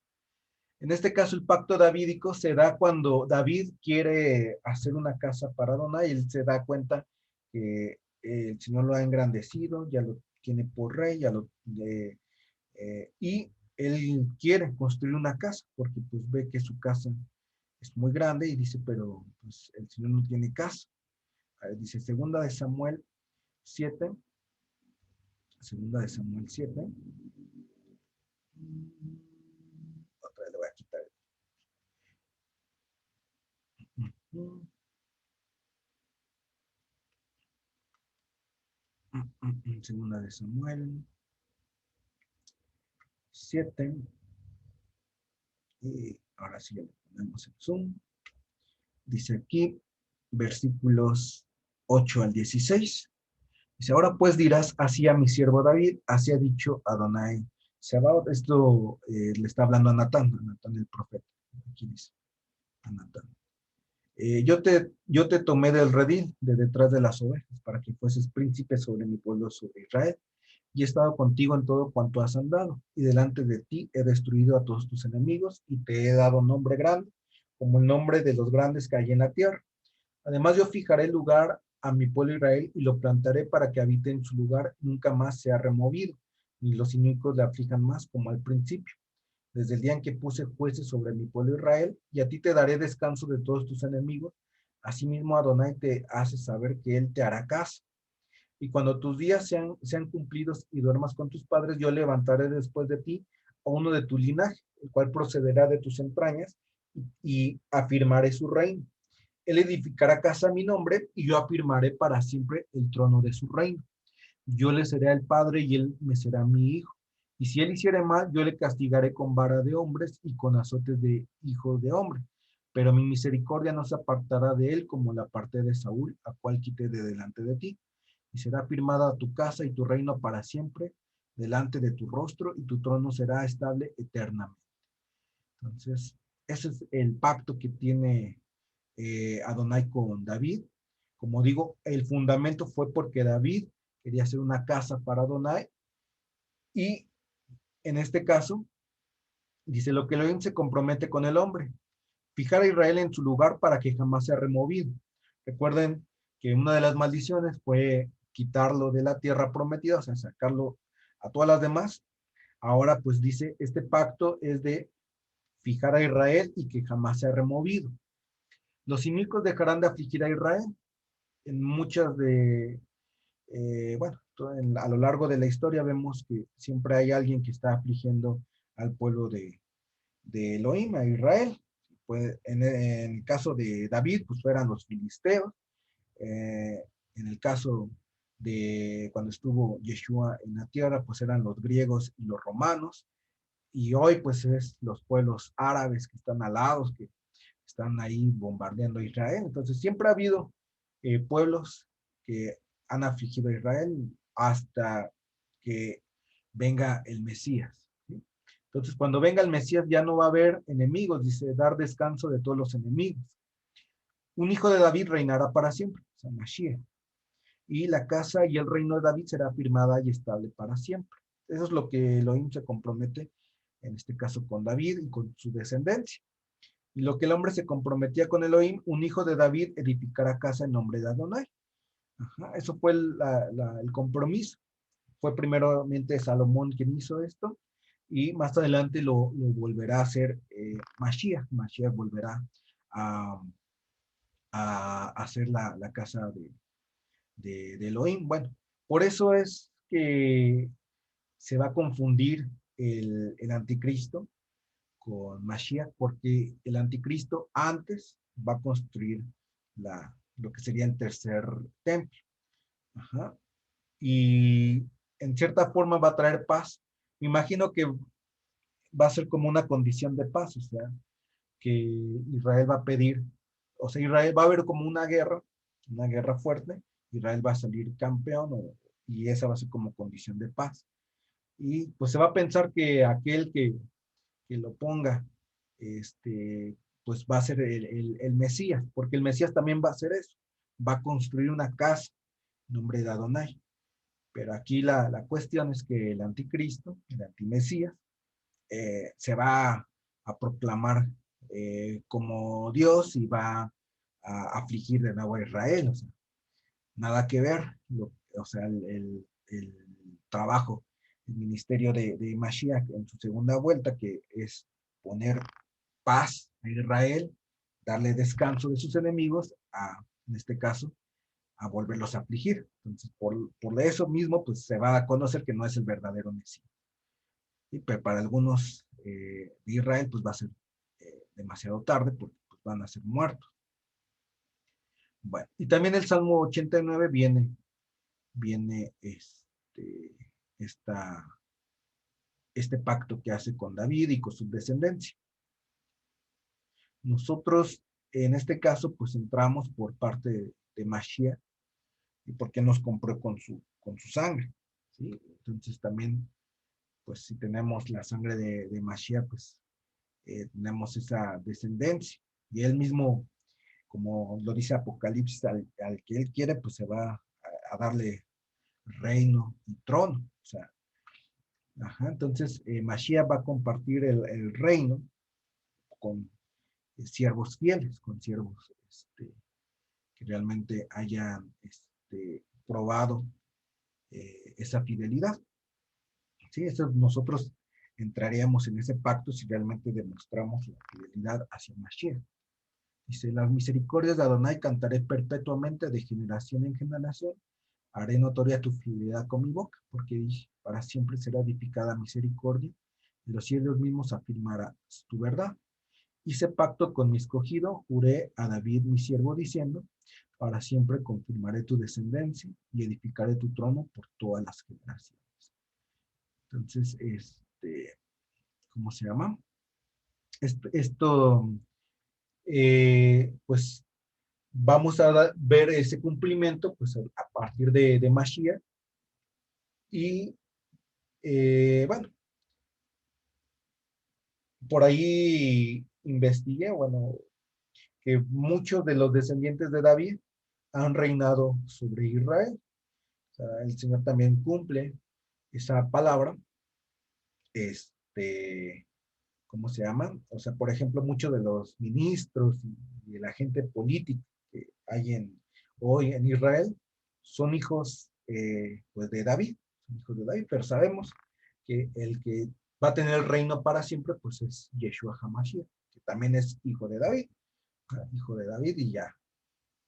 En este caso, el pacto davídico se da cuando David quiere hacer una casa para Adonai, él se da cuenta que el Señor lo ha engrandecido, ya lo tiene por rey, y él quiere construir una casa, porque pues ve que su casa es muy grande y dice, pero pues, el Señor no tiene casa. Dice, siete, segunda de Samuel 7, otra vez le voy a quitar. Segunda de Samuel 7. Y ahora sí ya le ponemos el zoom. Dice aquí, versículos 8 al 16. Dice, ahora pues dirás así a mi siervo David, así ha dicho Adonai Sebaot. Esto le está hablando a Natán el profeta. Aquí dice, a Natán. Yo te tomé del redil, de detrás de las ovejas, para que fueses príncipe sobre mi pueblo, sobre Israel. Y he estado contigo en todo cuanto has andado, y delante de ti he destruido a todos tus enemigos, y te he dado nombre grande, como el nombre de los grandes que hay en la tierra. Además, yo fijaré el lugar a mi pueblo Israel y lo plantaré para que habite en su lugar, nunca más sea removido, ni los inicuos le aflijan más como al principio, desde el día en que puse jueces sobre mi pueblo Israel, y a ti te daré descanso de todos tus enemigos. Asimismo, Adonai te hace saber que él te hará caso. Y cuando tus días sean cumplidos y duermas con tus padres, yo levantaré después de ti a uno de tu linaje, el cual procederá de tus entrañas, y afirmaré su reino. Él edificará casa a mi nombre, y yo afirmaré para siempre el trono de su reino. Yo le seré el padre y él me será mi hijo. Y si él hiciere mal, yo le castigaré con vara de hombres y con azotes de hijos de hombre. Pero mi misericordia no se apartará de él como la parte de Saúl, a cual quité de delante de ti. Y será firmada tu casa y tu reino para siempre delante de tu rostro, y tu trono será estable eternamente. Entonces, ese es el pacto que tiene Adonai con David. Como digo, el fundamento fue porque David quería hacer una casa para Adonai, y en este caso dice: lo que Elohim se compromete con el hombre, fijar a Israel en su lugar para que jamás sea removido. Recuerden que una de las maldiciones fue quitarlo de la tierra prometida, o sea, sacarlo a todas las demás. Ahora pues dice, este pacto es de fijar a Israel y que jamás sea removido. Los inicuos dejarán de afligir a Israel. En muchas de, bueno, a lo largo de la historia vemos que siempre hay alguien que está afligiendo al pueblo de Elohim, a Israel. Pues en el caso de David, pues eran los filisteos. Eh, en el caso de cuando estuvo Yeshua en la tierra, pues eran los griegos y los romanos. Y hoy, pues es los pueblos árabes que están alados, que están ahí bombardeando a Israel. Entonces, siempre ha habido pueblos que han afligido a Israel hasta que venga el Mesías, ¿sí? Entonces, cuando venga el Mesías ya no va a haber enemigos, dice, dar descanso de todos los enemigos. Un hijo de David reinará para siempre, o sea, Mashiach, y la casa y el reino de David será firmada y estable para siempre. Eso es lo que Elohim se compromete, en este caso con David y con su descendencia. Y lo que el hombre se comprometía con Elohim, un hijo de David edificará casa en nombre de Adonai. Ajá, eso fue el compromiso. Fue primeramente Salomón quien hizo esto, y más adelante lo volverá a hacer Mashiach. Mashiach volverá a, a hacer la casa de Elohim. Bueno, por eso es que se va a confundir el anticristo con Mashiach, porque el anticristo antes va a construir lo que sería el tercer templo. Ajá. Y en cierta forma va a traer paz. Me imagino que va a ser como una condición de paz, o sea, que Israel va a pedir, o sea, Israel va a haber como una guerra fuerte, Israel va a salir campeón, y esa va a ser como condición de paz. Y pues se va a pensar que aquel que lo ponga, pues va a ser el Mesías, porque el Mesías también va a hacer eso, va a construir una casa en nombre de Adonai. Pero aquí la cuestión es que el anticristo, el antimesías, se va a proclamar como Dios, y va a afligir de nuevo a Israel. O sea, nada que ver, o sea, el trabajo, el ministerio de Mashiach en su segunda vuelta, que es poner paz a Israel, darle descanso de sus enemigos, en este caso, a volverlos a afligir. Entonces, por eso mismo, pues se va a conocer que no es el verdadero Mesías. ¿Sí? Pero para algunos de Israel, pues va a ser demasiado tarde, porque pues, van a ser muertos. Bueno, y también el Salmo 89 viene esta, este pacto que hace con David y con su descendencia. Nosotros, en este caso, pues entramos por parte de Mashiach, y porque nos compró con su sangre, ¿sí? Entonces también, pues si tenemos la sangre de Mashiach, pues tenemos esa descendencia. Y él mismo, como lo dice Apocalipsis, al que él quiere, pues se va a darle reino y trono. O sea, ajá, entonces Mashiach va a compartir el reino con siervos fieles, con siervos que realmente hayan probado esa fidelidad. ¿Sí? Eso nosotros entraríamos en ese pacto si realmente demostramos la fidelidad hacia Mashiach. Dice, las misericordias de Adonai cantaré perpetuamente de generación en generación. Haré notoria tu fidelidad con mi boca, porque dije, para siempre será edificada misericordia, y los cielos mismos afirmarán tu verdad. Hice pacto con mi escogido, juré a David mi siervo diciendo, para siempre confirmaré tu descendencia y edificaré tu trono por todas las generaciones. Entonces, ¿cómo se llama? Esto pues vamos a ver ese cumplimiento pues a partir de Mashiach y bueno, por ahí investigué, bueno, que muchos de los descendientes de David han reinado sobre Israel. O sea, el Señor también cumple esa palabra, ¿cómo se llama? O sea, por ejemplo, muchos de los ministros y de la gente política que hay hoy en Israel son hijos pues de David, son hijos de David, pero sabemos que el que va a tener el reino para siempre pues es Yeshua HaMashiach, que también es hijo de David, ¿no? Hijo de David y ya,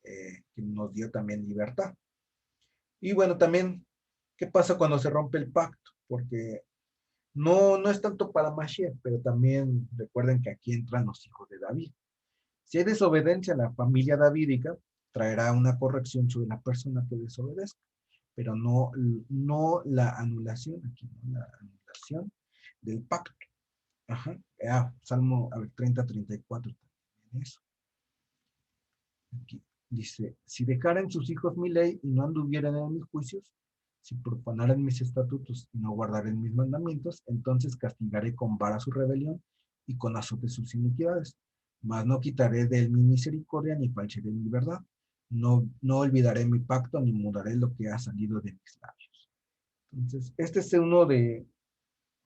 que nos dio también libertad. Y bueno, también, ¿qué pasa cuando se rompe el pacto? Porque no es tanto para Mashiach, pero también recuerden que aquí entran los hijos de David. Si hay desobediencia en la familia davídica, traerá una corrección sobre la persona que desobedezca, pero no la anulación, aquí no la anulación del pacto. Ajá. Salmo 30-34 también eso. Aquí dice, si dejaran sus hijos mi ley y no anduvieran en mis juicios, si profanaran mis estatutos y no guardaren mis mandamientos, entonces castigaré con vara su rebelión y con azote sus iniquidades. Mas no quitaré de él mi misericordia ni falsearé mi verdad. No olvidaré mi pacto ni mudaré lo que ha salido de mis labios. Entonces, este es uno de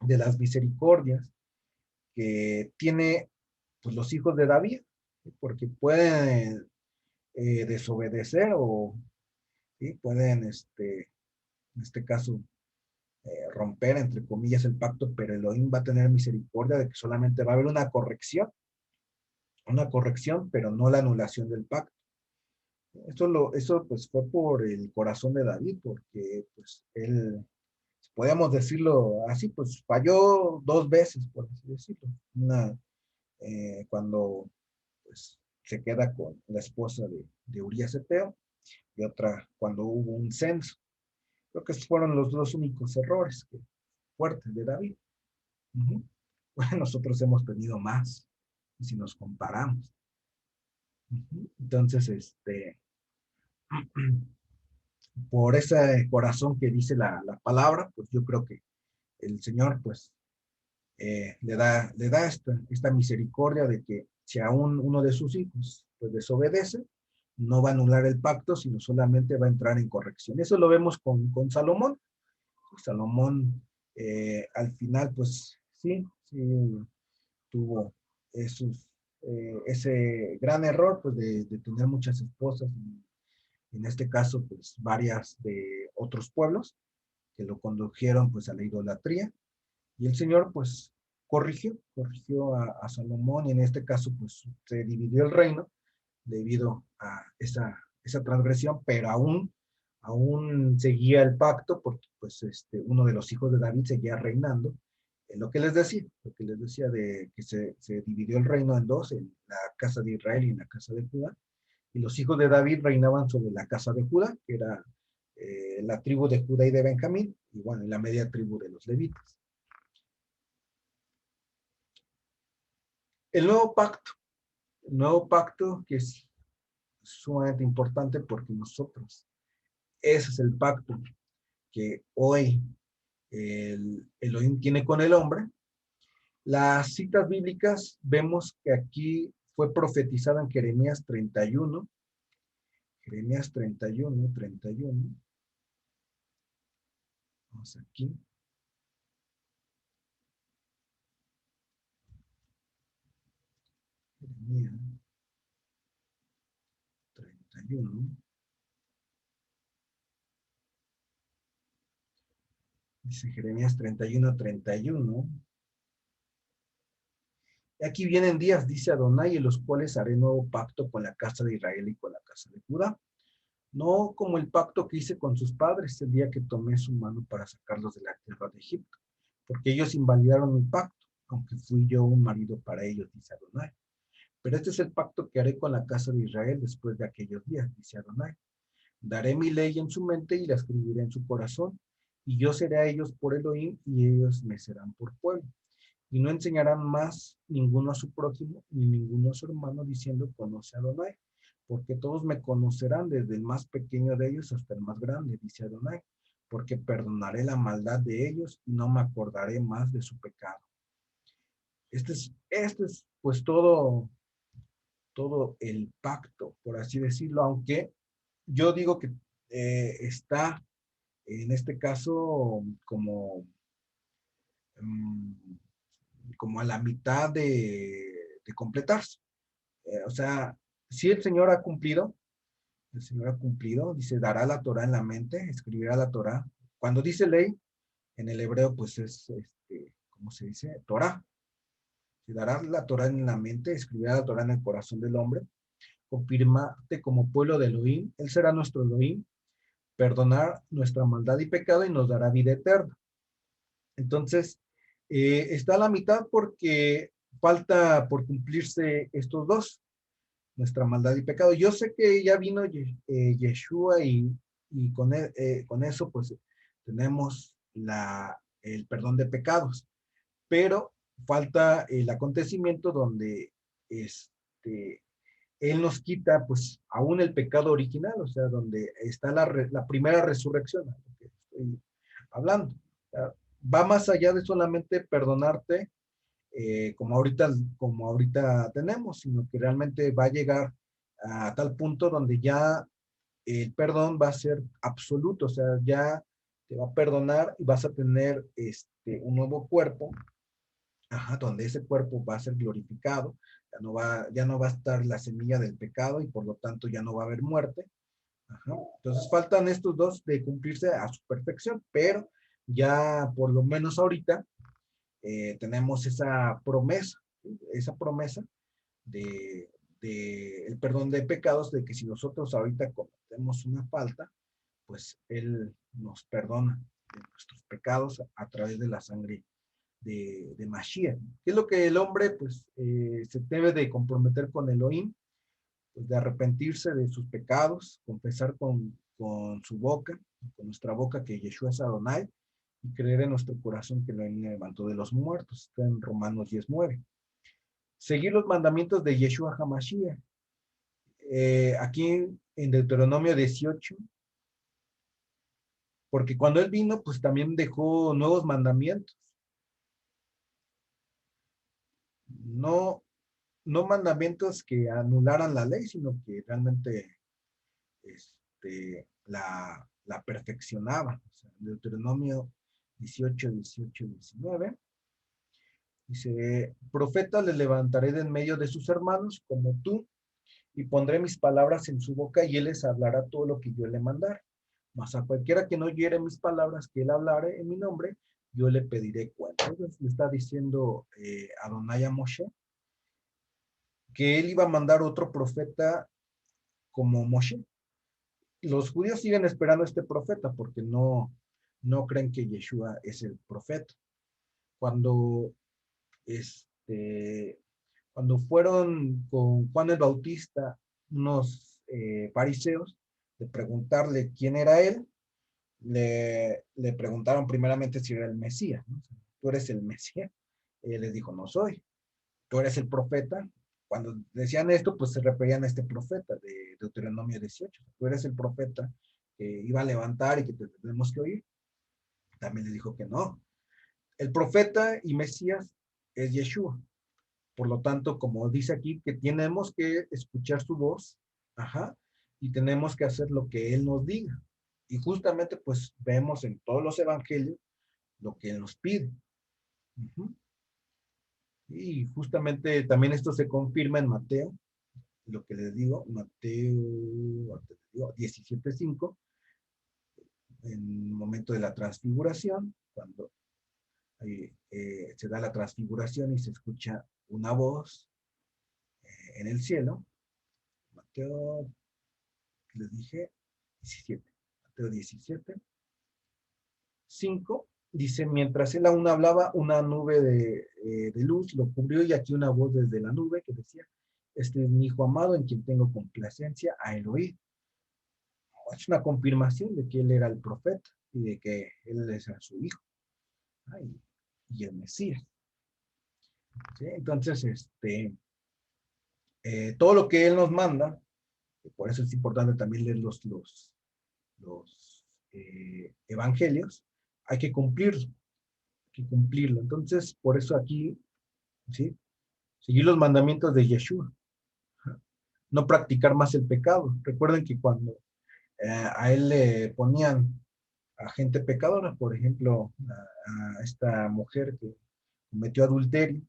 las misericordias que tiene pues, los hijos de David, porque pueden desobedecer o ¿sí? Pueden, en este caso, romper, entre comillas, el pacto, pero Elohim va a tener misericordia de que solamente va a haber una corrección, pero no la anulación del pacto. Eso pues fue por el corazón de David, porque pues él, podríamos decirlo así, pues falló dos veces, por así decirlo. Una, cuando pues se queda con la esposa de Urías Eteo, y otra cuando hubo un censo. Creo que esos fueron los dos únicos errores fuertes de David. Uh-huh. Bueno, nosotros hemos tenido más, si nos comparamos. Uh-huh. Entonces, por ese corazón que dice la palabra, pues yo creo que el Señor, pues, le da esta misericordia de que si aún uno de sus hijos, pues, desobedece, no va a anular el pacto, sino solamente va a entrar en corrección. Eso lo vemos con Salomón. Salomón al final, pues sí tuvo ese gran error, pues de tener muchas esposas, en este caso, pues varias de otros pueblos que lo condujeron pues a la idolatría, y el Señor pues corrigió a Salomón, y en este caso pues se dividió el reino debido a esa transgresión, pero aún seguía el pacto porque pues uno de los hijos de David seguía reinando. Lo que les decía de que se dividió el reino en dos, en la casa de Israel y en la casa de Judá, y los hijos de David reinaban sobre la casa de Judá, que era la tribu de Judá y de Benjamín, y bueno, la media tribu de los levitas. El nuevo pacto que es sumamente importante porque ese es el pacto que hoy el Elohim tiene con el hombre. Las citas bíblicas vemos que aquí fue profetizada en Jeremías 31. Vamos aquí. Jeremías 31. Dice Jeremías 31:31. Aquí vienen días, dice Adonai, en los cuales haré nuevo pacto con la casa de Israel y con la casa de Judá. No como el pacto que hice con sus padres el día que tomé su mano para sacarlos de la tierra de Egipto, porque ellos invalidaron mi pacto, aunque fui yo un marido para ellos, dice Adonai. Pero este es el pacto que haré con la casa de Israel después de aquellos días, dice Adonai. Daré mi ley en su mente y la escribiré en su corazón, y yo seré a ellos por Elohim, y ellos me serán por pueblo. Y no enseñarán más ninguno a su prójimo, ni ninguno a su hermano, diciendo, conoce a Adonai, porque todos me conocerán, desde el más pequeño de ellos hasta el más grande, dice Adonai, porque perdonaré la maldad de ellos y no me acordaré más de su pecado. Este es pues todo el pacto, por así decirlo, aunque yo digo que está en este caso mm, como a la mitad de completarse. O sea, si el Señor ha cumplido, dice, dará la Torah en la mente, escribirá la Torah. Cuando dice ley, en el hebreo, pues es, ¿cómo se dice? Torah. Si dará la Torah en la mente, escribirá la Torah en el corazón del hombre, confirmarte como pueblo de Elohim, Él será nuestro Elohim, perdonar nuestra maldad y pecado y nos dará vida eterna. Entonces, está a la mitad porque falta por cumplirse estos dos, nuestra maldad y pecado. Yo sé que ya vino Yeshua y con eso pues tenemos el perdón de pecados, pero falta el acontecimiento donde este, Él nos quita pues aún el pecado original, o sea, donde está la primera resurrección, a lo que estoy hablando. O sea, va más allá de solamente perdonarte como ahorita tenemos, sino que realmente va a llegar a tal punto donde ya el perdón va a ser absoluto, o sea, ya te va a perdonar y vas a tener un nuevo cuerpo, ajá, donde ese cuerpo va a ser glorificado, ya no va a estar la semilla del pecado y por lo tanto ya no va a haber muerte. Ajá. Entonces faltan estos dos de cumplirse a su perfección, pero ya por lo menos ahorita tenemos esa promesa de, el perdón de pecados, de que si nosotros ahorita cometemos una falta, pues Él nos perdona de nuestros pecados a través de la sangre de Mashiach. ¿Qué es lo que el hombre pues se debe de comprometer con Elohim? Pues de arrepentirse de sus pecados, confesar con su boca, con nuestra boca que Yeshua es Adonai, y creer en nuestro corazón que lo levantó de los muertos. Está en Romanos 19. Seguir los mandamientos de Yeshua HaMashiach. Aquí en Deuteronomio 18, porque cuando él vino, pues también dejó nuevos mandamientos. No, no mandamientos que anularan la ley, sino que realmente la perfeccionaba. O sea, Deuteronomio 18, 18, 19. Dice, profeta le levantaré de en medio de sus hermanos como tú, y pondré mis palabras en su boca, y él les hablará todo lo que yo le mandare. Mas a cualquiera que no oyere mis palabras que él hablare en mi nombre, yo le pediré cuenta. Entonces le está diciendo Adonai a Moshe que él iba a mandar otro profeta como Moshe. Los judíos siguen esperando a este profeta porque no creen que Yeshua es el profeta. Cuando, este, cuando fueron con Juan el Bautista, unos fariseos, de preguntarle quién era él, le preguntaron primeramente si era el Mesías, ¿no? ¿Tú eres el Mesías? Y él les dijo, no soy. ¿Tú eres el profeta? Cuando decían esto, pues se referían a este profeta de Deuteronomio 18. Tú eres el profeta que iba a levantar y que te tenemos que oír. También le dijo que no. El profeta y Mesías es Yeshua. Por lo tanto, como dice aquí, que tenemos que escuchar su voz, ajá, y tenemos que hacer lo que Él nos diga. Y justamente, pues, vemos en todos los evangelios lo que Él nos pide. Uh-huh. Y justamente también esto se confirma en Mateo lo que les digo, Mateo 17:5, en el momento de la transfiguración, cuando se da la transfiguración y se escucha una voz en el cielo. Mateo, les dije, 17. Mateo 17:5 dice, mientras él aún hablaba, una nube de luz lo cubrió y aquí una voz desde la nube que decía, este es mi hijo amado en quien tengo complacencia, a él oír. Es una confirmación de que él era el profeta y de que él era su hijo. Y el Mesías. ¿Sí? Entonces, todo lo que él nos manda, por eso es importante también leer los evangelios, hay que cumplirlo, hay que cumplirlo. Entonces, por eso aquí, ¿sí? Seguir los mandamientos de Yeshua, no practicar más el pecado. Recuerden que cuando a él le ponían a gente pecadora, por ejemplo, a esta mujer que cometió adulterio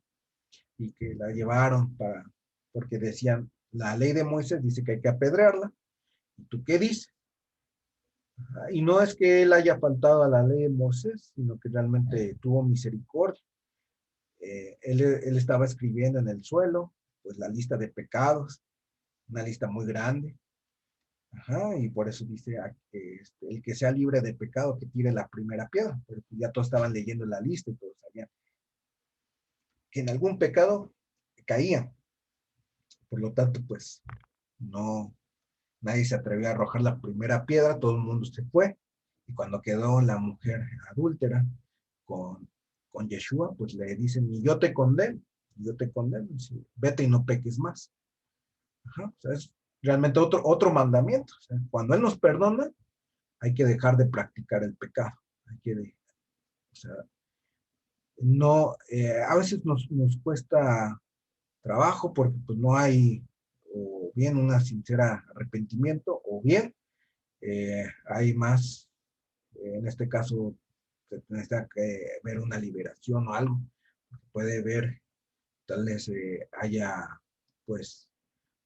y que la llevaron porque decían, la ley de Moisés dice que hay que apedrearla, ¿y tú qué dices? Y no es que él haya faltado a la ley de Moisés, sino que realmente tuvo misericordia. Él estaba escribiendo en el suelo, pues la lista de pecados, una lista muy grande. Ajá, y por eso dice el que sea libre de pecado que tire la primera piedra, pero pues ya todos estaban leyendo la lista y todos sabían que en algún pecado caían. Por lo tanto, pues no, nadie se atrevió a arrojar la primera piedra, todo el mundo se fue. Y cuando quedó la mujer adúltera con, con Yeshua, pues le dicen, yo te condeno, vete y no peques más. Ajá, o sea, es realmente otro mandamiento. O sea, cuando Él nos perdona, hay que dejar de practicar el pecado. Hay que, o sea, no, a veces nos cuesta trabajo porque pues no hay o bien una sincera arrepentimiento o bien hay más, en este caso, se necesita ver una liberación o algo. Puede ver, tal vez haya, pues,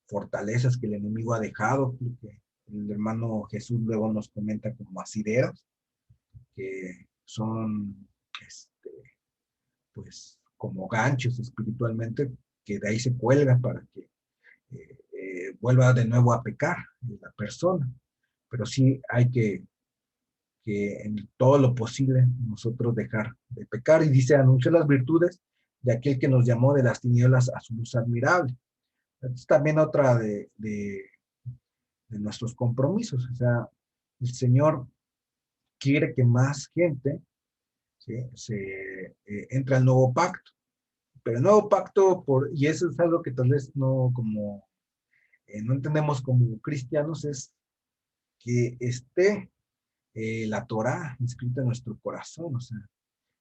fortalezas que el enemigo ha dejado, que el hermano Jesús luego nos comenta como asideros, que son, pues, como ganchos espiritualmente, que de ahí se cuelga para que vuelva de nuevo a pecar la persona. Pero sí hay que en todo lo posible nosotros dejar de pecar. Y dice, anunció las virtudes de aquel que nos llamó de las tinieblas a su luz admirable. Es también otra de nuestros compromisos. O sea, el Señor quiere que más gente, ¿sí? Entre al nuevo pacto. Pero el nuevo pacto, y eso es algo que tal vez no entendemos como cristianos, es que esté la Torah inscrita en nuestro corazón, o sea,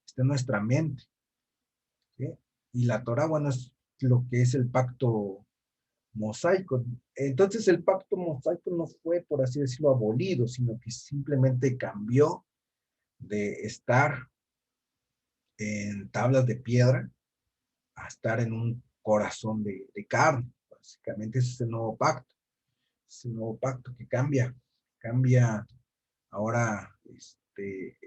está en nuestra mente. ¿Sí? Y la Torah, bueno, es lo que es el pacto mosaico. Entonces el pacto mosaico no fue, por así decirlo, abolido, sino que simplemente cambió de estar en tablas de piedra a estar en un corazón de carne. Básicamente ese es el nuevo pacto. Es el nuevo pacto que cambia ahora que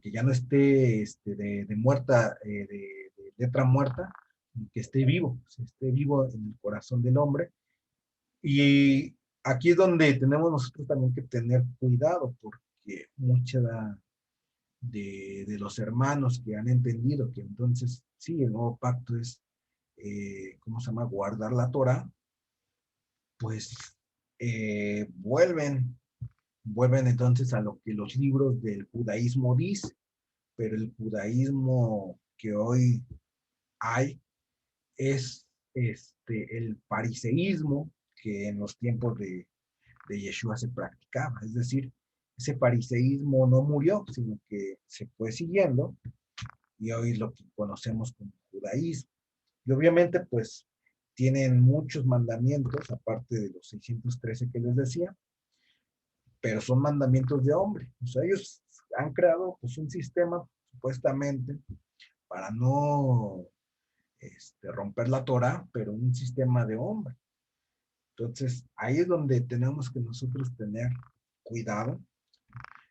ya no esté de muerta, de letra muerta, que esté vivo, que esté vivo en el corazón del hombre. Y aquí es donde tenemos nosotros también que tener cuidado, porque mucha de los hermanos que han entendido que entonces, sí, el nuevo pacto es, ¿cómo se llama?, guardar la Torah, pues vuelven entonces a lo que los libros del judaísmo dicen, pero el judaísmo que hoy hay es el fariseísmo que en los tiempos de Yeshua se practicaba. Es decir, ese fariseísmo no murió, sino que se fue siguiendo y hoy es lo que conocemos como judaísmo. Y obviamente, pues, tienen muchos mandamientos, aparte de los 613 que les decía, pero son mandamientos de hombre. O sea, ellos han creado pues un sistema, supuestamente, para no romper la Torah, pero un sistema de hombre. Entonces, ahí es donde tenemos que nosotros tener cuidado,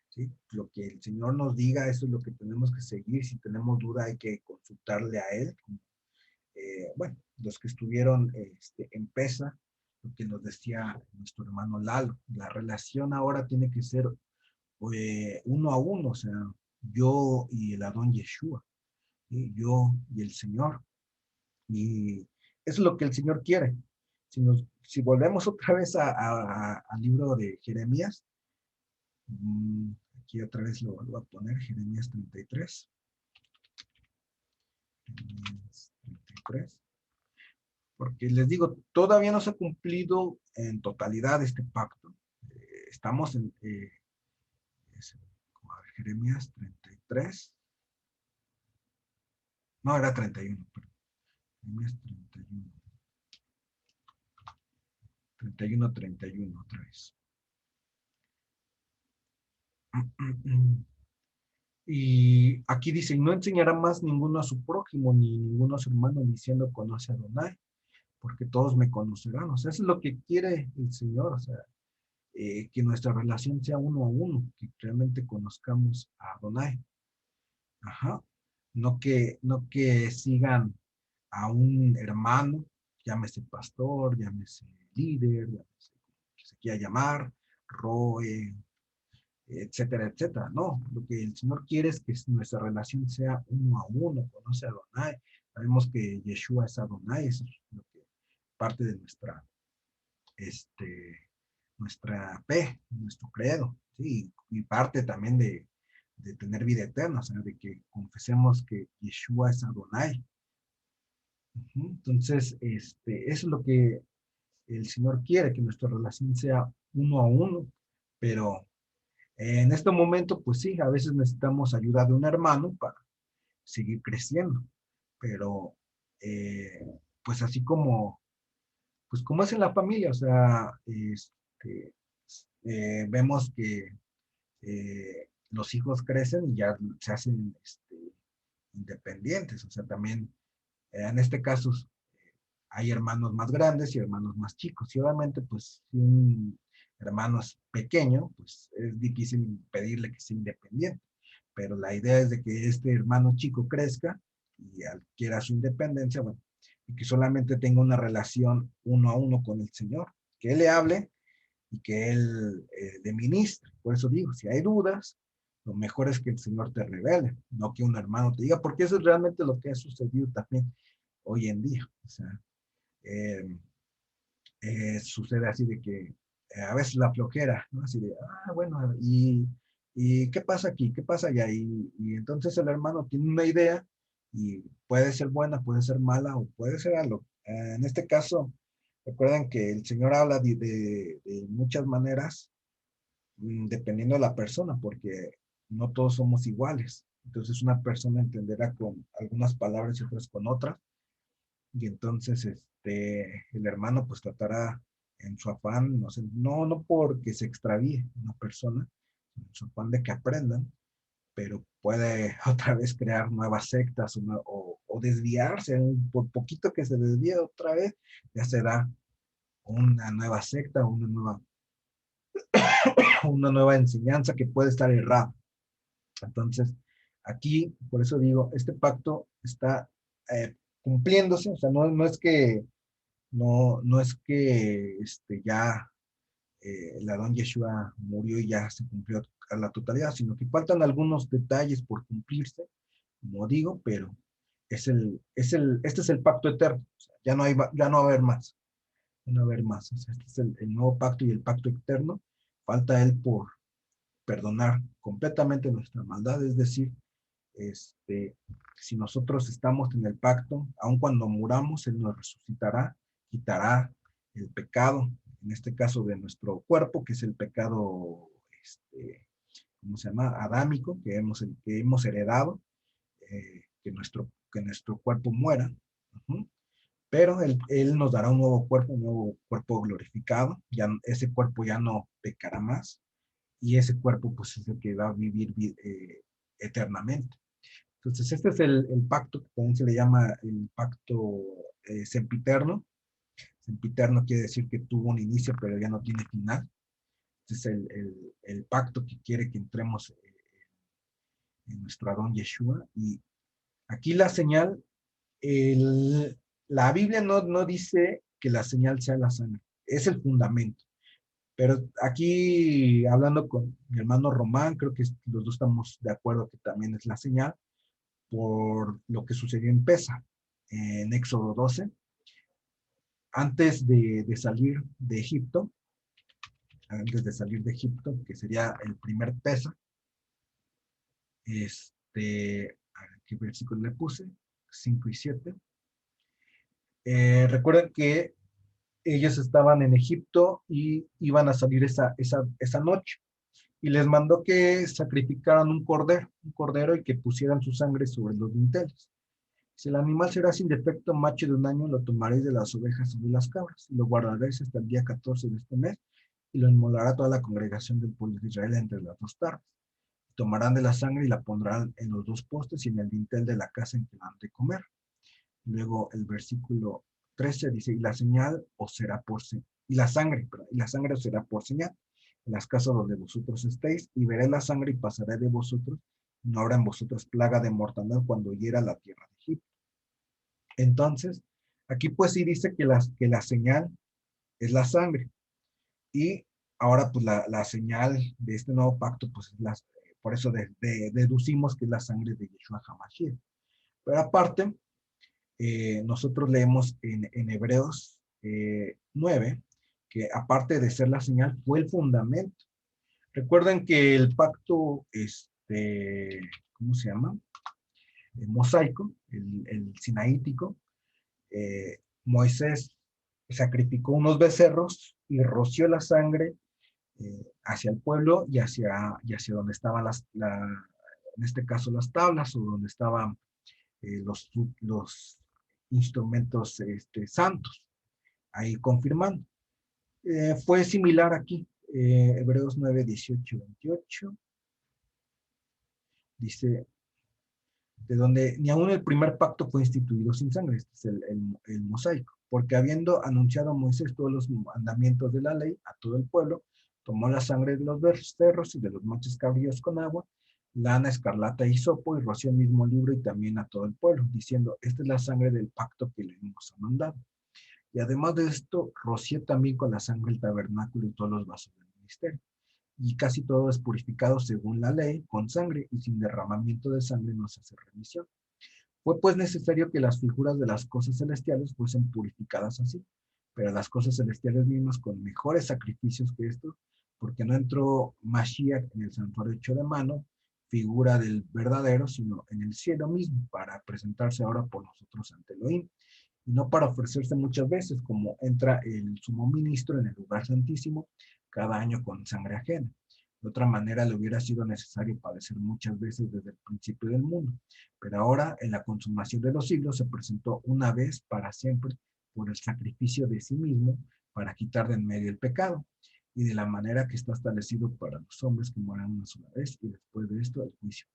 ¿sí? Lo que el Señor nos diga, eso es lo que tenemos que seguir. Si tenemos duda, hay que consultarle a Él. Bueno, los que estuvieron en PESA, lo que nos decía nuestro hermano Lalo, la relación ahora tiene que ser uno a uno, o sea, yo y el Adón Yeshua, ¿sí? Yo y el Señor. Y eso es lo que el Señor quiere. Si volvemos otra vez al libro de Jeremías, aquí otra vez lo voy a poner, Jeremías 33. Jeremías 33. Porque les digo, todavía no se ha cumplido en totalidad este pacto. Estamos en a ver, Jeremías 33. No, era 31, perdón. Jeremías 31. 31, 31 otra vez. Y aquí dice, no enseñará más ninguno a su prójimo, ni ninguno a su hermano, diciendo conoce a Adonai, porque todos me conocerán. O sea, eso es lo que quiere el Señor, o sea, que nuestra relación sea uno a uno, que realmente conozcamos a Adonai. Ajá. No que sigan a un hermano, llámese pastor, llámese líder, llámese que se quiera llamar, Roe, etcétera, etcétera. No, lo que el Señor quiere es que nuestra relación sea uno a uno, conoce a Adonai. Sabemos que Yeshua es Adonai, eso es lo que parte de nuestra fe, nuestro credo, ¿sí? Y parte también de tener vida eterna, o sea, de que confesemos que Yeshua es Adonai. Entonces, eso es lo que el Señor quiere, que nuestra relación sea uno a uno, pero en este momento, pues sí, a veces necesitamos ayuda de un hermano para seguir creciendo, pero pues así pues como es en la familia, o sea, vemos que los hijos crecen y ya se hacen independientes, o sea, también en este caso hay hermanos más grandes y hermanos más chicos, y obviamente pues si un hermano es pequeño, pues es difícil pedirle que sea independiente, pero la idea es de que este hermano chico crezca y adquiera su independencia, bueno, y que solamente tenga una relación uno a uno con el Señor, que Él le hable y que Él le ministre. Por eso digo, si hay dudas, lo mejor es que el Señor te revele, no que un hermano te diga, porque eso es realmente lo que ha sucedido también hoy en día. O sea, eh, sucede así de que a veces la flojera, ¿no? Así de, bueno, ¿y qué pasa aquí? ¿Qué pasa allá? Y entonces el hermano tiene una idea y puede ser buena, puede ser mala o puede ser algo. En este caso, recuerden que el Señor habla de muchas maneras, dependiendo de la persona, porque no todos somos iguales. Entonces una persona entenderá con algunas palabras y otras con otras. Y entonces el hermano pues tratará en su afán, no sé, no porque se extravíe una persona, en su afán de que aprendan, pero puede otra vez crear nuevas sectas o desviarse, por poquito que se desvíe otra vez, ya será una nueva secta, una nueva enseñanza que puede estar errada. Entonces, aquí, por eso digo, este pacto está cumpliéndose, o sea, no es que ya el Adón Yeshua murió y ya se cumplió a la totalidad, sino que faltan algunos detalles por cumplirse, como digo, pero este es el pacto eterno, o sea, ya no va a haber más, ya no va a haber más, o sea, este es el nuevo pacto y el pacto eterno, falta él por perdonar completamente nuestra maldad, es decir, este, si nosotros estamos en el pacto, aun cuando muramos, Él nos resucitará, quitará el pecado, en este caso de nuestro cuerpo, que es el pecado, ¿cómo se llama? Adámico, que hemos heredado, que nuestro cuerpo muera. Uh-huh. Pero él nos dará un nuevo cuerpo glorificado, ya, ese cuerpo ya no pecará más, y ese cuerpo pues es el que va a vivir eternamente. Entonces, este es el pacto que también se le llama el pacto sempiterno. Sempiterno quiere decir que tuvo un inicio, pero ya no tiene final. Este es el pacto que quiere que entremos en nuestro Adón Yeshua. Y aquí la señal, la Biblia no dice que la señal sea la sangre, es el fundamento. Pero aquí, hablando con mi hermano Román, creo que los dos estamos de acuerdo que también es la señal, por lo que sucedió en Pesa, en Éxodo 12, antes de salir de Egipto, que sería el primer Pesa, a ver, ¿qué versículo le puse? 5 y 7. Recuerden que ellos estaban en Egipto y iban a salir esa noche. Y les mandó que sacrificaran un cordero y que pusieran su sangre sobre los dinteles. Si el animal será sin defecto macho de 1 año, lo tomaréis de las ovejas y de las cabras, y lo guardaréis hasta el día 14 de este mes, y lo inmolará toda la congregación del pueblo de Israel entre las dos tardes. Tomarán de la sangre y la pondrán en los dos postes y en el dintel de la casa en que han de comer. Luego el versículo 13 dice, y la señal os será por señal, y la sangre os será por señal en las casas donde vosotros estéis, y veré la sangre y pasaré de vosotros, no habrá en vosotros plaga de mortandad cuando hiera la tierra de Egipto. Entonces, aquí pues sí dice que la señal es la sangre, y ahora pues la señal de este nuevo pacto, pues es por eso deducimos que es la sangre de Yeshua HaMashiach. Pero aparte, nosotros leemos en Hebreos 9, que aparte de ser la señal, fue el fundamento. Recuerden que el pacto, ¿cómo se llama? El mosaico, el sinaítico, Moisés sacrificó unos becerros y roció la sangre hacia el pueblo y hacia donde estaban en este caso las tablas o donde estaban los instrumentos santos, ahí confirmando. Fue similar aquí, Hebreos 9, 18, 28, dice, de donde ni aún el primer pacto fue instituido sin sangre, este es el mosaico, porque habiendo anunciado a Moisés todos los mandamientos de la ley a todo el pueblo, tomó la sangre de los becerros y de los machos cabríos con agua, lana, escarlata y hisopo, y roció el mismo libro y también a todo el pueblo, diciendo, esta es la sangre del pacto que le hemos mandado. Y además de esto, roció también con la sangre el tabernáculo y todos los vasos del ministerio. Y casi todo es purificado según la ley, con sangre, y sin derramamiento de sangre no se hace remisión. Fue pues necesario que las figuras de las cosas celestiales fuesen purificadas así, pero las cosas celestiales mismas con mejores sacrificios que estos, porque no entró Mashiach en el santuario hecho de mano, figura del verdadero, sino en el cielo mismo, para presentarse ahora por nosotros ante Elohim, y no para ofrecerse muchas veces, como entra el sumo ministro en el lugar santísimo cada año con sangre ajena. De otra manera, le hubiera sido necesario padecer muchas veces desde el principio del mundo, pero ahora, en la consumación de los siglos, se presentó una vez para siempre por el sacrificio de sí mismo para quitar de en medio el pecado, y de la manera que está establecido para los hombres que mueran una sola vez, y después de esto el juicio.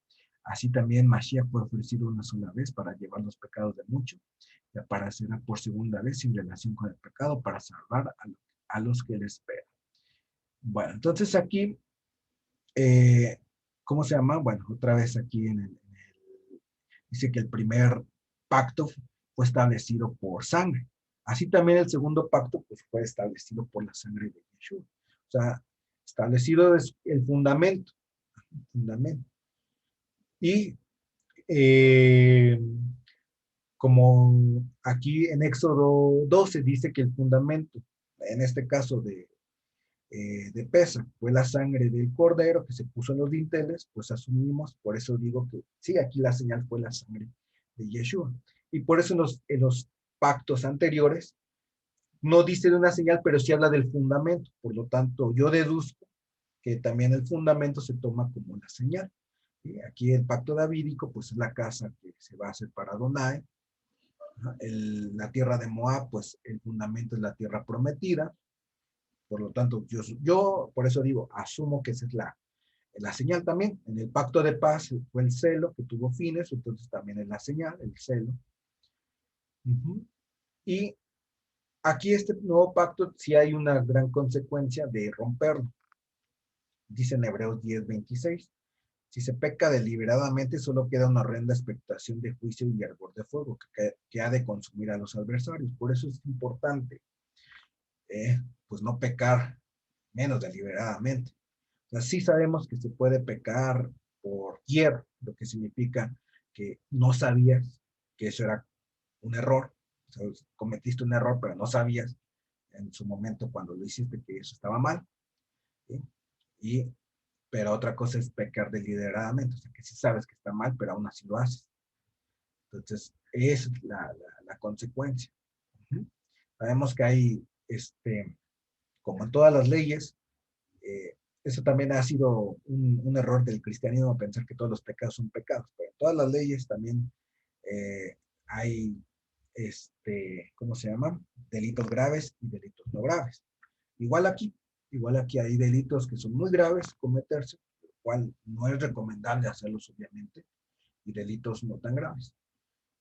Así también Mashiach fue ofrecido una sola vez para llevar los pecados de muchos, y aparecerá por segunda vez sin relación con el pecado para salvar a los que le esperan. Bueno, entonces aquí, eh, ¿cómo se llama? Bueno, otra vez aquí dice que el primer pacto fue establecido por sangre. Así también el segundo pacto pues, fue establecido por la sangre de Yeshua. O sea, establecido es el fundamento. Fundamento. Y como aquí en Éxodo 12 dice que el fundamento, en este caso de Pesa, fue la sangre del cordero que se puso en los dinteles, pues asumimos, por eso digo que sí, aquí la señal fue la sangre de Yeshua. Y por eso en los pactos anteriores no dice de una señal, pero sí habla del fundamento. Por lo tanto, yo deduzco que también el fundamento se toma como la señal. ¿Sí? Aquí el pacto davídico, pues es la casa que se va a hacer para Adonai. La tierra de Moab, pues el fundamento es la tierra prometida. Por lo tanto, yo por eso digo, asumo que esa es la señal también. En el pacto de paz fue el celo que tuvo fines, entonces también es la señal, el celo. Y aquí este nuevo pacto sí hay una gran consecuencia de romperlo. Dice en Hebreos 10:26, si se peca deliberadamente, solo queda una horrenda expectación de juicio y ardor de fuego que ha de consumir a los adversarios. Por eso es importante, pues no pecar menos deliberadamente. O sea, sí sabemos que se puede pecar por hierro, lo que significa que no sabías que eso era un error. O sea, cometiste un error, pero no sabías en su momento cuando lo hiciste que eso estaba mal. ¿Sí? Pero otra cosa es pecar deliberadamente, o sea, que sí sabes que está mal, pero aún así lo haces. Entonces, esa es la consecuencia. Sabemos que hay, como en todas las leyes, eso también ha sido un error del cristianismo, pensar que todos los pecados son pecados, pero en todas las leyes también hay, ¿cómo se llama? Delitos graves y delitos no graves. Igual aquí, igual aquí hay delitos que son muy graves cometerse, lo cual no es recomendable hacerlos obviamente, y delitos no tan graves.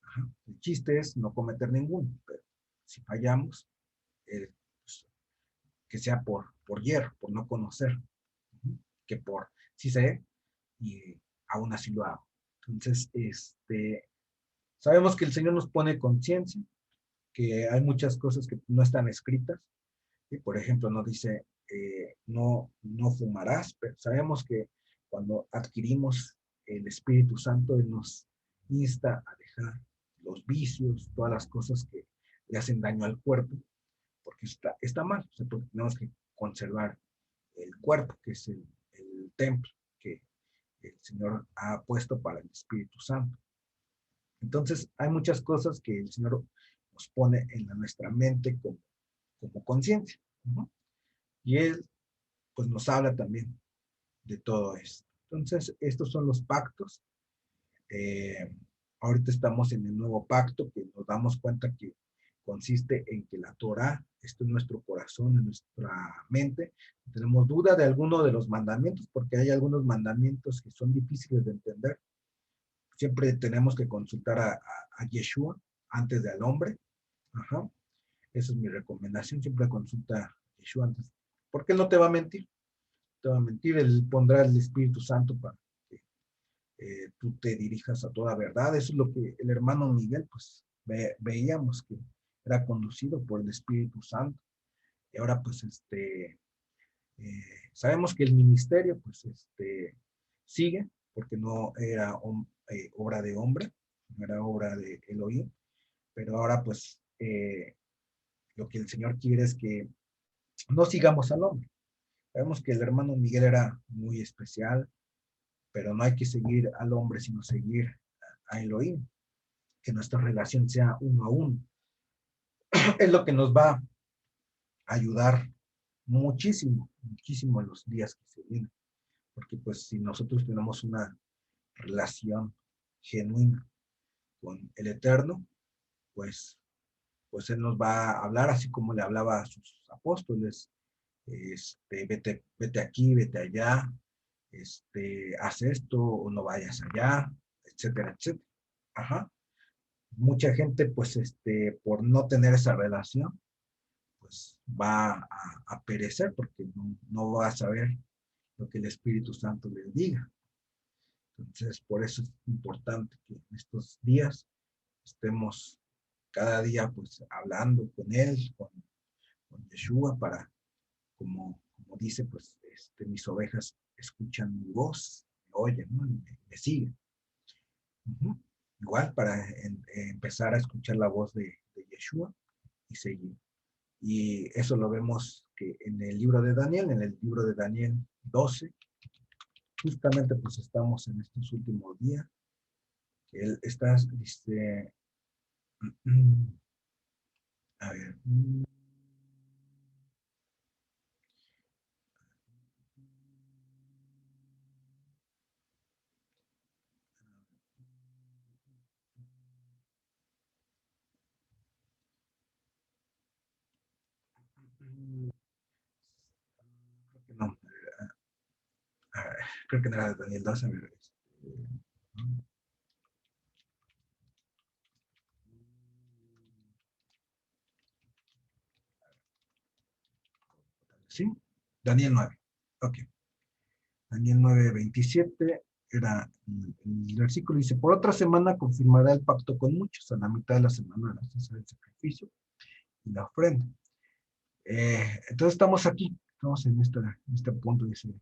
Ajá. El chiste es no cometer ninguno, pero si fallamos, pues, que sea por hierro, por no conocer, que por sí sé y aún así lo hago. Entonces, sabemos que el Señor nos pone conciencia, que hay muchas cosas que no están escritas, y por ejemplo nos dice, no fumarás, pero sabemos que cuando adquirimos el Espíritu Santo, Él nos insta a dejar los vicios, todas las cosas que le hacen daño al cuerpo, porque está mal, o sea, porque tenemos que conservar el cuerpo, que es el templo que el Señor ha puesto para el Espíritu Santo. Entonces, hay muchas cosas que el Señor nos pone en nuestra mente como conciencia. ¿No? Y Él, pues, nos habla también de todo esto. Entonces, estos son los pactos. Eh, Ahorita estamos en el nuevo pacto, que nos damos cuenta que consiste en que la Torah está en nuestro corazón, en nuestra mente. Tenemos duda de alguno de los mandamientos, porque hay algunos mandamientos que son difíciles de entender. Siempre tenemos que consultar a Yeshua antes del hombre. Ajá. Esa es mi recomendación. Siempre consulta a Yeshua antes. Porque Él no te va a mentir. Te va a mentir. Él pondrá el Espíritu Santo para que tú te dirijas a toda verdad. Eso es lo que el hermano Miguel, pues, veíamos que era conducido por el Espíritu Santo. Y ahora, pues, sabemos que el ministerio, pues, sigue, porque no era obra de hombre, no era obra de Elohim, pero ahora, pues, lo que el Señor quiere es que no sigamos al hombre. Sabemos que el hermano Miguel era muy especial, pero no hay que seguir al hombre, sino seguir a Elohim, que nuestra relación sea uno a uno. Es lo que nos va a ayudar muchísimo, muchísimo en los días que se vienen, porque pues si nosotros tenemos una relación genuina con el Eterno, pues, pues Él nos va a hablar así como le hablaba a sus apóstoles, vete aquí, vete allá, haz esto o no vayas allá, etcétera, etcétera. Ajá. Mucha gente, pues, por no tener esa relación, pues va a perecer porque no va a saber lo que el Espíritu Santo les diga. Entonces, por eso es importante que en estos días estemos cada día, pues, hablando con Él, con Yeshua, para, como dice, pues, mis ovejas escuchan mi voz, me oyen, ¿no? Me siguen. Igual para empezar a escuchar la voz de Yeshua y seguir. Y eso lo vemos que en el libro de Daniel, en el libro de Daniel 12, justamente pues estamos en estos últimos días, que él está, dice, a ver, creo que no, a ver, creo que no era Daniel 12, a ver, ¿sí? Daniel 9, ok. Daniel 9:27 era el versículo, dice, por otra semana confirmará el pacto con muchos, a la mitad de la semana harás hacer el sacrificio y la ofrenda. Entonces estamos aquí, estamos en este punto, dice,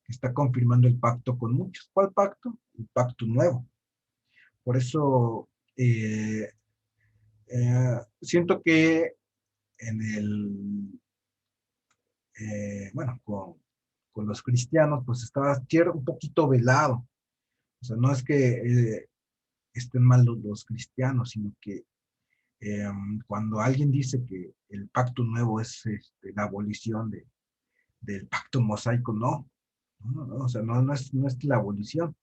que está confirmando el pacto con muchos. ¿Cuál pacto? El pacto nuevo. Por eso siento que en bueno, con los cristianos, pues estaba un poquito velado. O sea, no es que estén mal los cristianos, sino que cuando alguien dice que el pacto nuevo es la abolición del pacto mosaico, no. No, o sea, no es la abolición,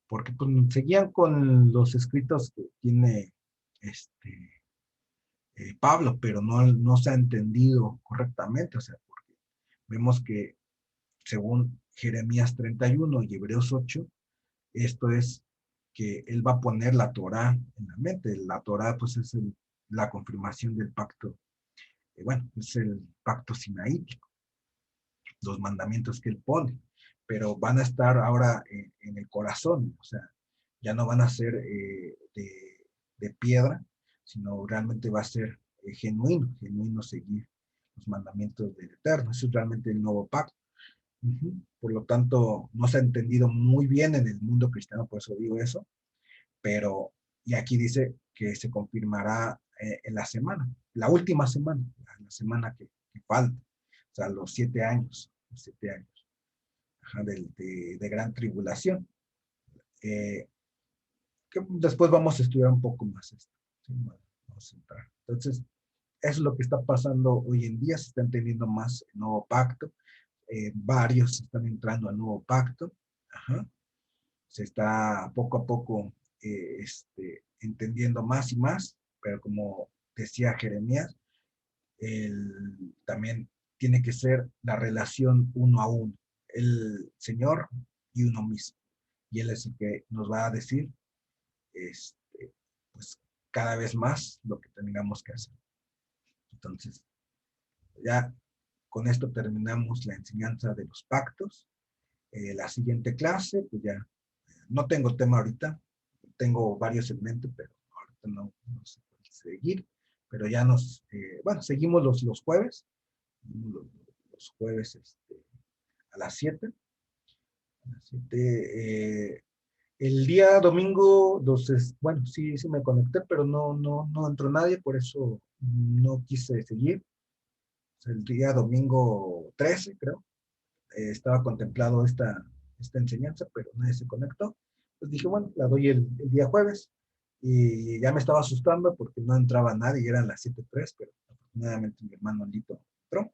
porque pues, seguían con los escritos que tiene Pablo, pero no se ha entendido correctamente, o sea, porque vemos que según Jeremías 31 y Hebreos 8, esto es que él va a poner la Torá en la mente. La Torá pues es la confirmación del pacto, bueno, es el pacto sinaítico, los mandamientos que él pone, pero van a estar ahora en el corazón, o sea, ya no van a ser de piedra, sino realmente va a ser genuino seguir los mandamientos del Eterno. Eso es realmente el nuevo pacto. Por lo tanto, no se ha entendido muy bien en el mundo cristiano, por eso digo eso, pero, y aquí dice que se confirmará en la semana, la última semana, la semana que falta, o sea, los 7 años ajá, de gran tribulación. Eh, que después vamos a estudiar un poco más esto. ¿Sí? Bueno, vamos a entrar. Entonces, eso es lo que está pasando hoy en día, se está entendiendo más el nuevo pacto, varios están entrando al nuevo pacto, ajá. Se está poco a poco entendiendo más y más, pero como decía Jeremías, también tiene que ser la relación uno a uno, el Señor y uno mismo. Y Él es el que nos va a decir, pues, cada vez más lo que tengamos que hacer. Entonces, ya con esto terminamos la enseñanza de los pactos. La siguiente clase, pues ya no tengo tema ahorita, tengo varios segmentos, pero ahorita no se puede seguir, pero ya bueno, seguimos los jueves, los jueves a las 7. El día domingo, bueno, sí me conecté, pero no entró nadie, por eso no quise seguir. O sea, el día domingo 13, creo, estaba contemplado esta enseñanza, pero nadie se conectó. Pues dije, bueno, la doy el día jueves. Y ya me estaba asustando porque no entraba nadie y eran las 7:03, pero afortunadamente mi hermano Lito entró.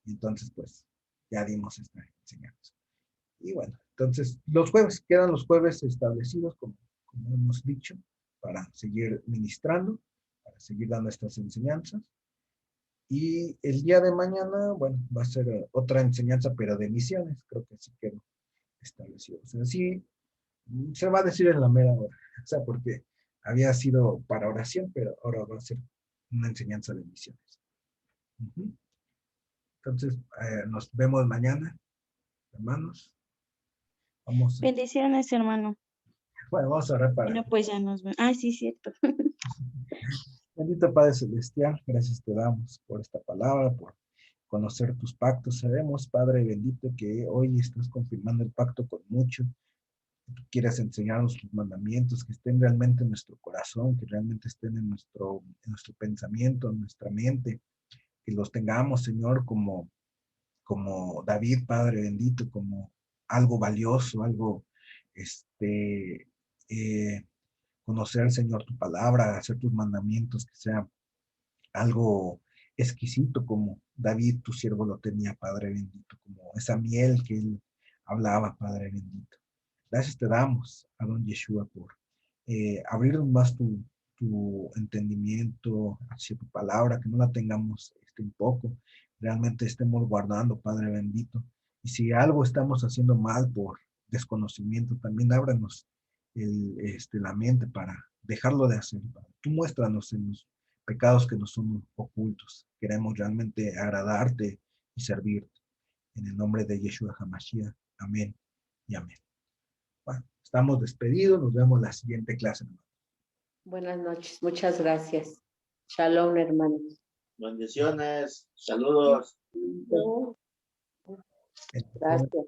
Y entonces, pues, ya dimos esta enseñanza. Y bueno, entonces, quedan los jueves establecidos, como hemos dicho, para seguir ministrando, para seguir dando estas enseñanzas. Y el día de mañana, bueno, va a ser otra enseñanza, pero de misiones, creo que sí quedó establecido. O sea, sí, se va a decir en la mera hora, o sea, porque había sido para oración, pero ahora va a ser una enseñanza de misiones. Entonces, nos vemos mañana, hermanos. Vamos, Bendiciones, hermano. bueno, vamos a orar para. Bueno, pues ya nos vemos. Ah, sí, cierto. Bendito Padre Celestial, gracias te damos por esta palabra, por conocer tus pactos. Sabemos, Padre bendito, que hoy estás confirmando el pacto con mucho. Quieres enseñarnos tus mandamientos, que estén realmente en nuestro corazón, que realmente estén en nuestro pensamiento, en nuestra mente, que los tengamos, Señor, como David, Padre bendito, como algo valioso, algo, conocer, Señor, tu palabra, hacer tus mandamientos, que sea algo exquisito como David, tu siervo, lo tenía, Padre bendito, como esa miel que él hablaba, Padre bendito. Gracias te damos, Adón Yeshua, por abrir más tu entendimiento hacia tu palabra, que no la tengamos en poco, realmente estemos guardando, Padre bendito, Y si algo estamos haciendo mal por desconocimiento, también ábranos la mente para dejarlo de hacer. Tú muéstranos en los pecados que nos son ocultos. Queremos realmente agradarte y servirte. En el nombre de Yeshua HaMashiach. Amén y amén. Bueno, estamos despedidos. Nos vemos la siguiente clase. Buenas noches, muchas gracias. Shalom, hermanos. Bendiciones, saludos. Gracias.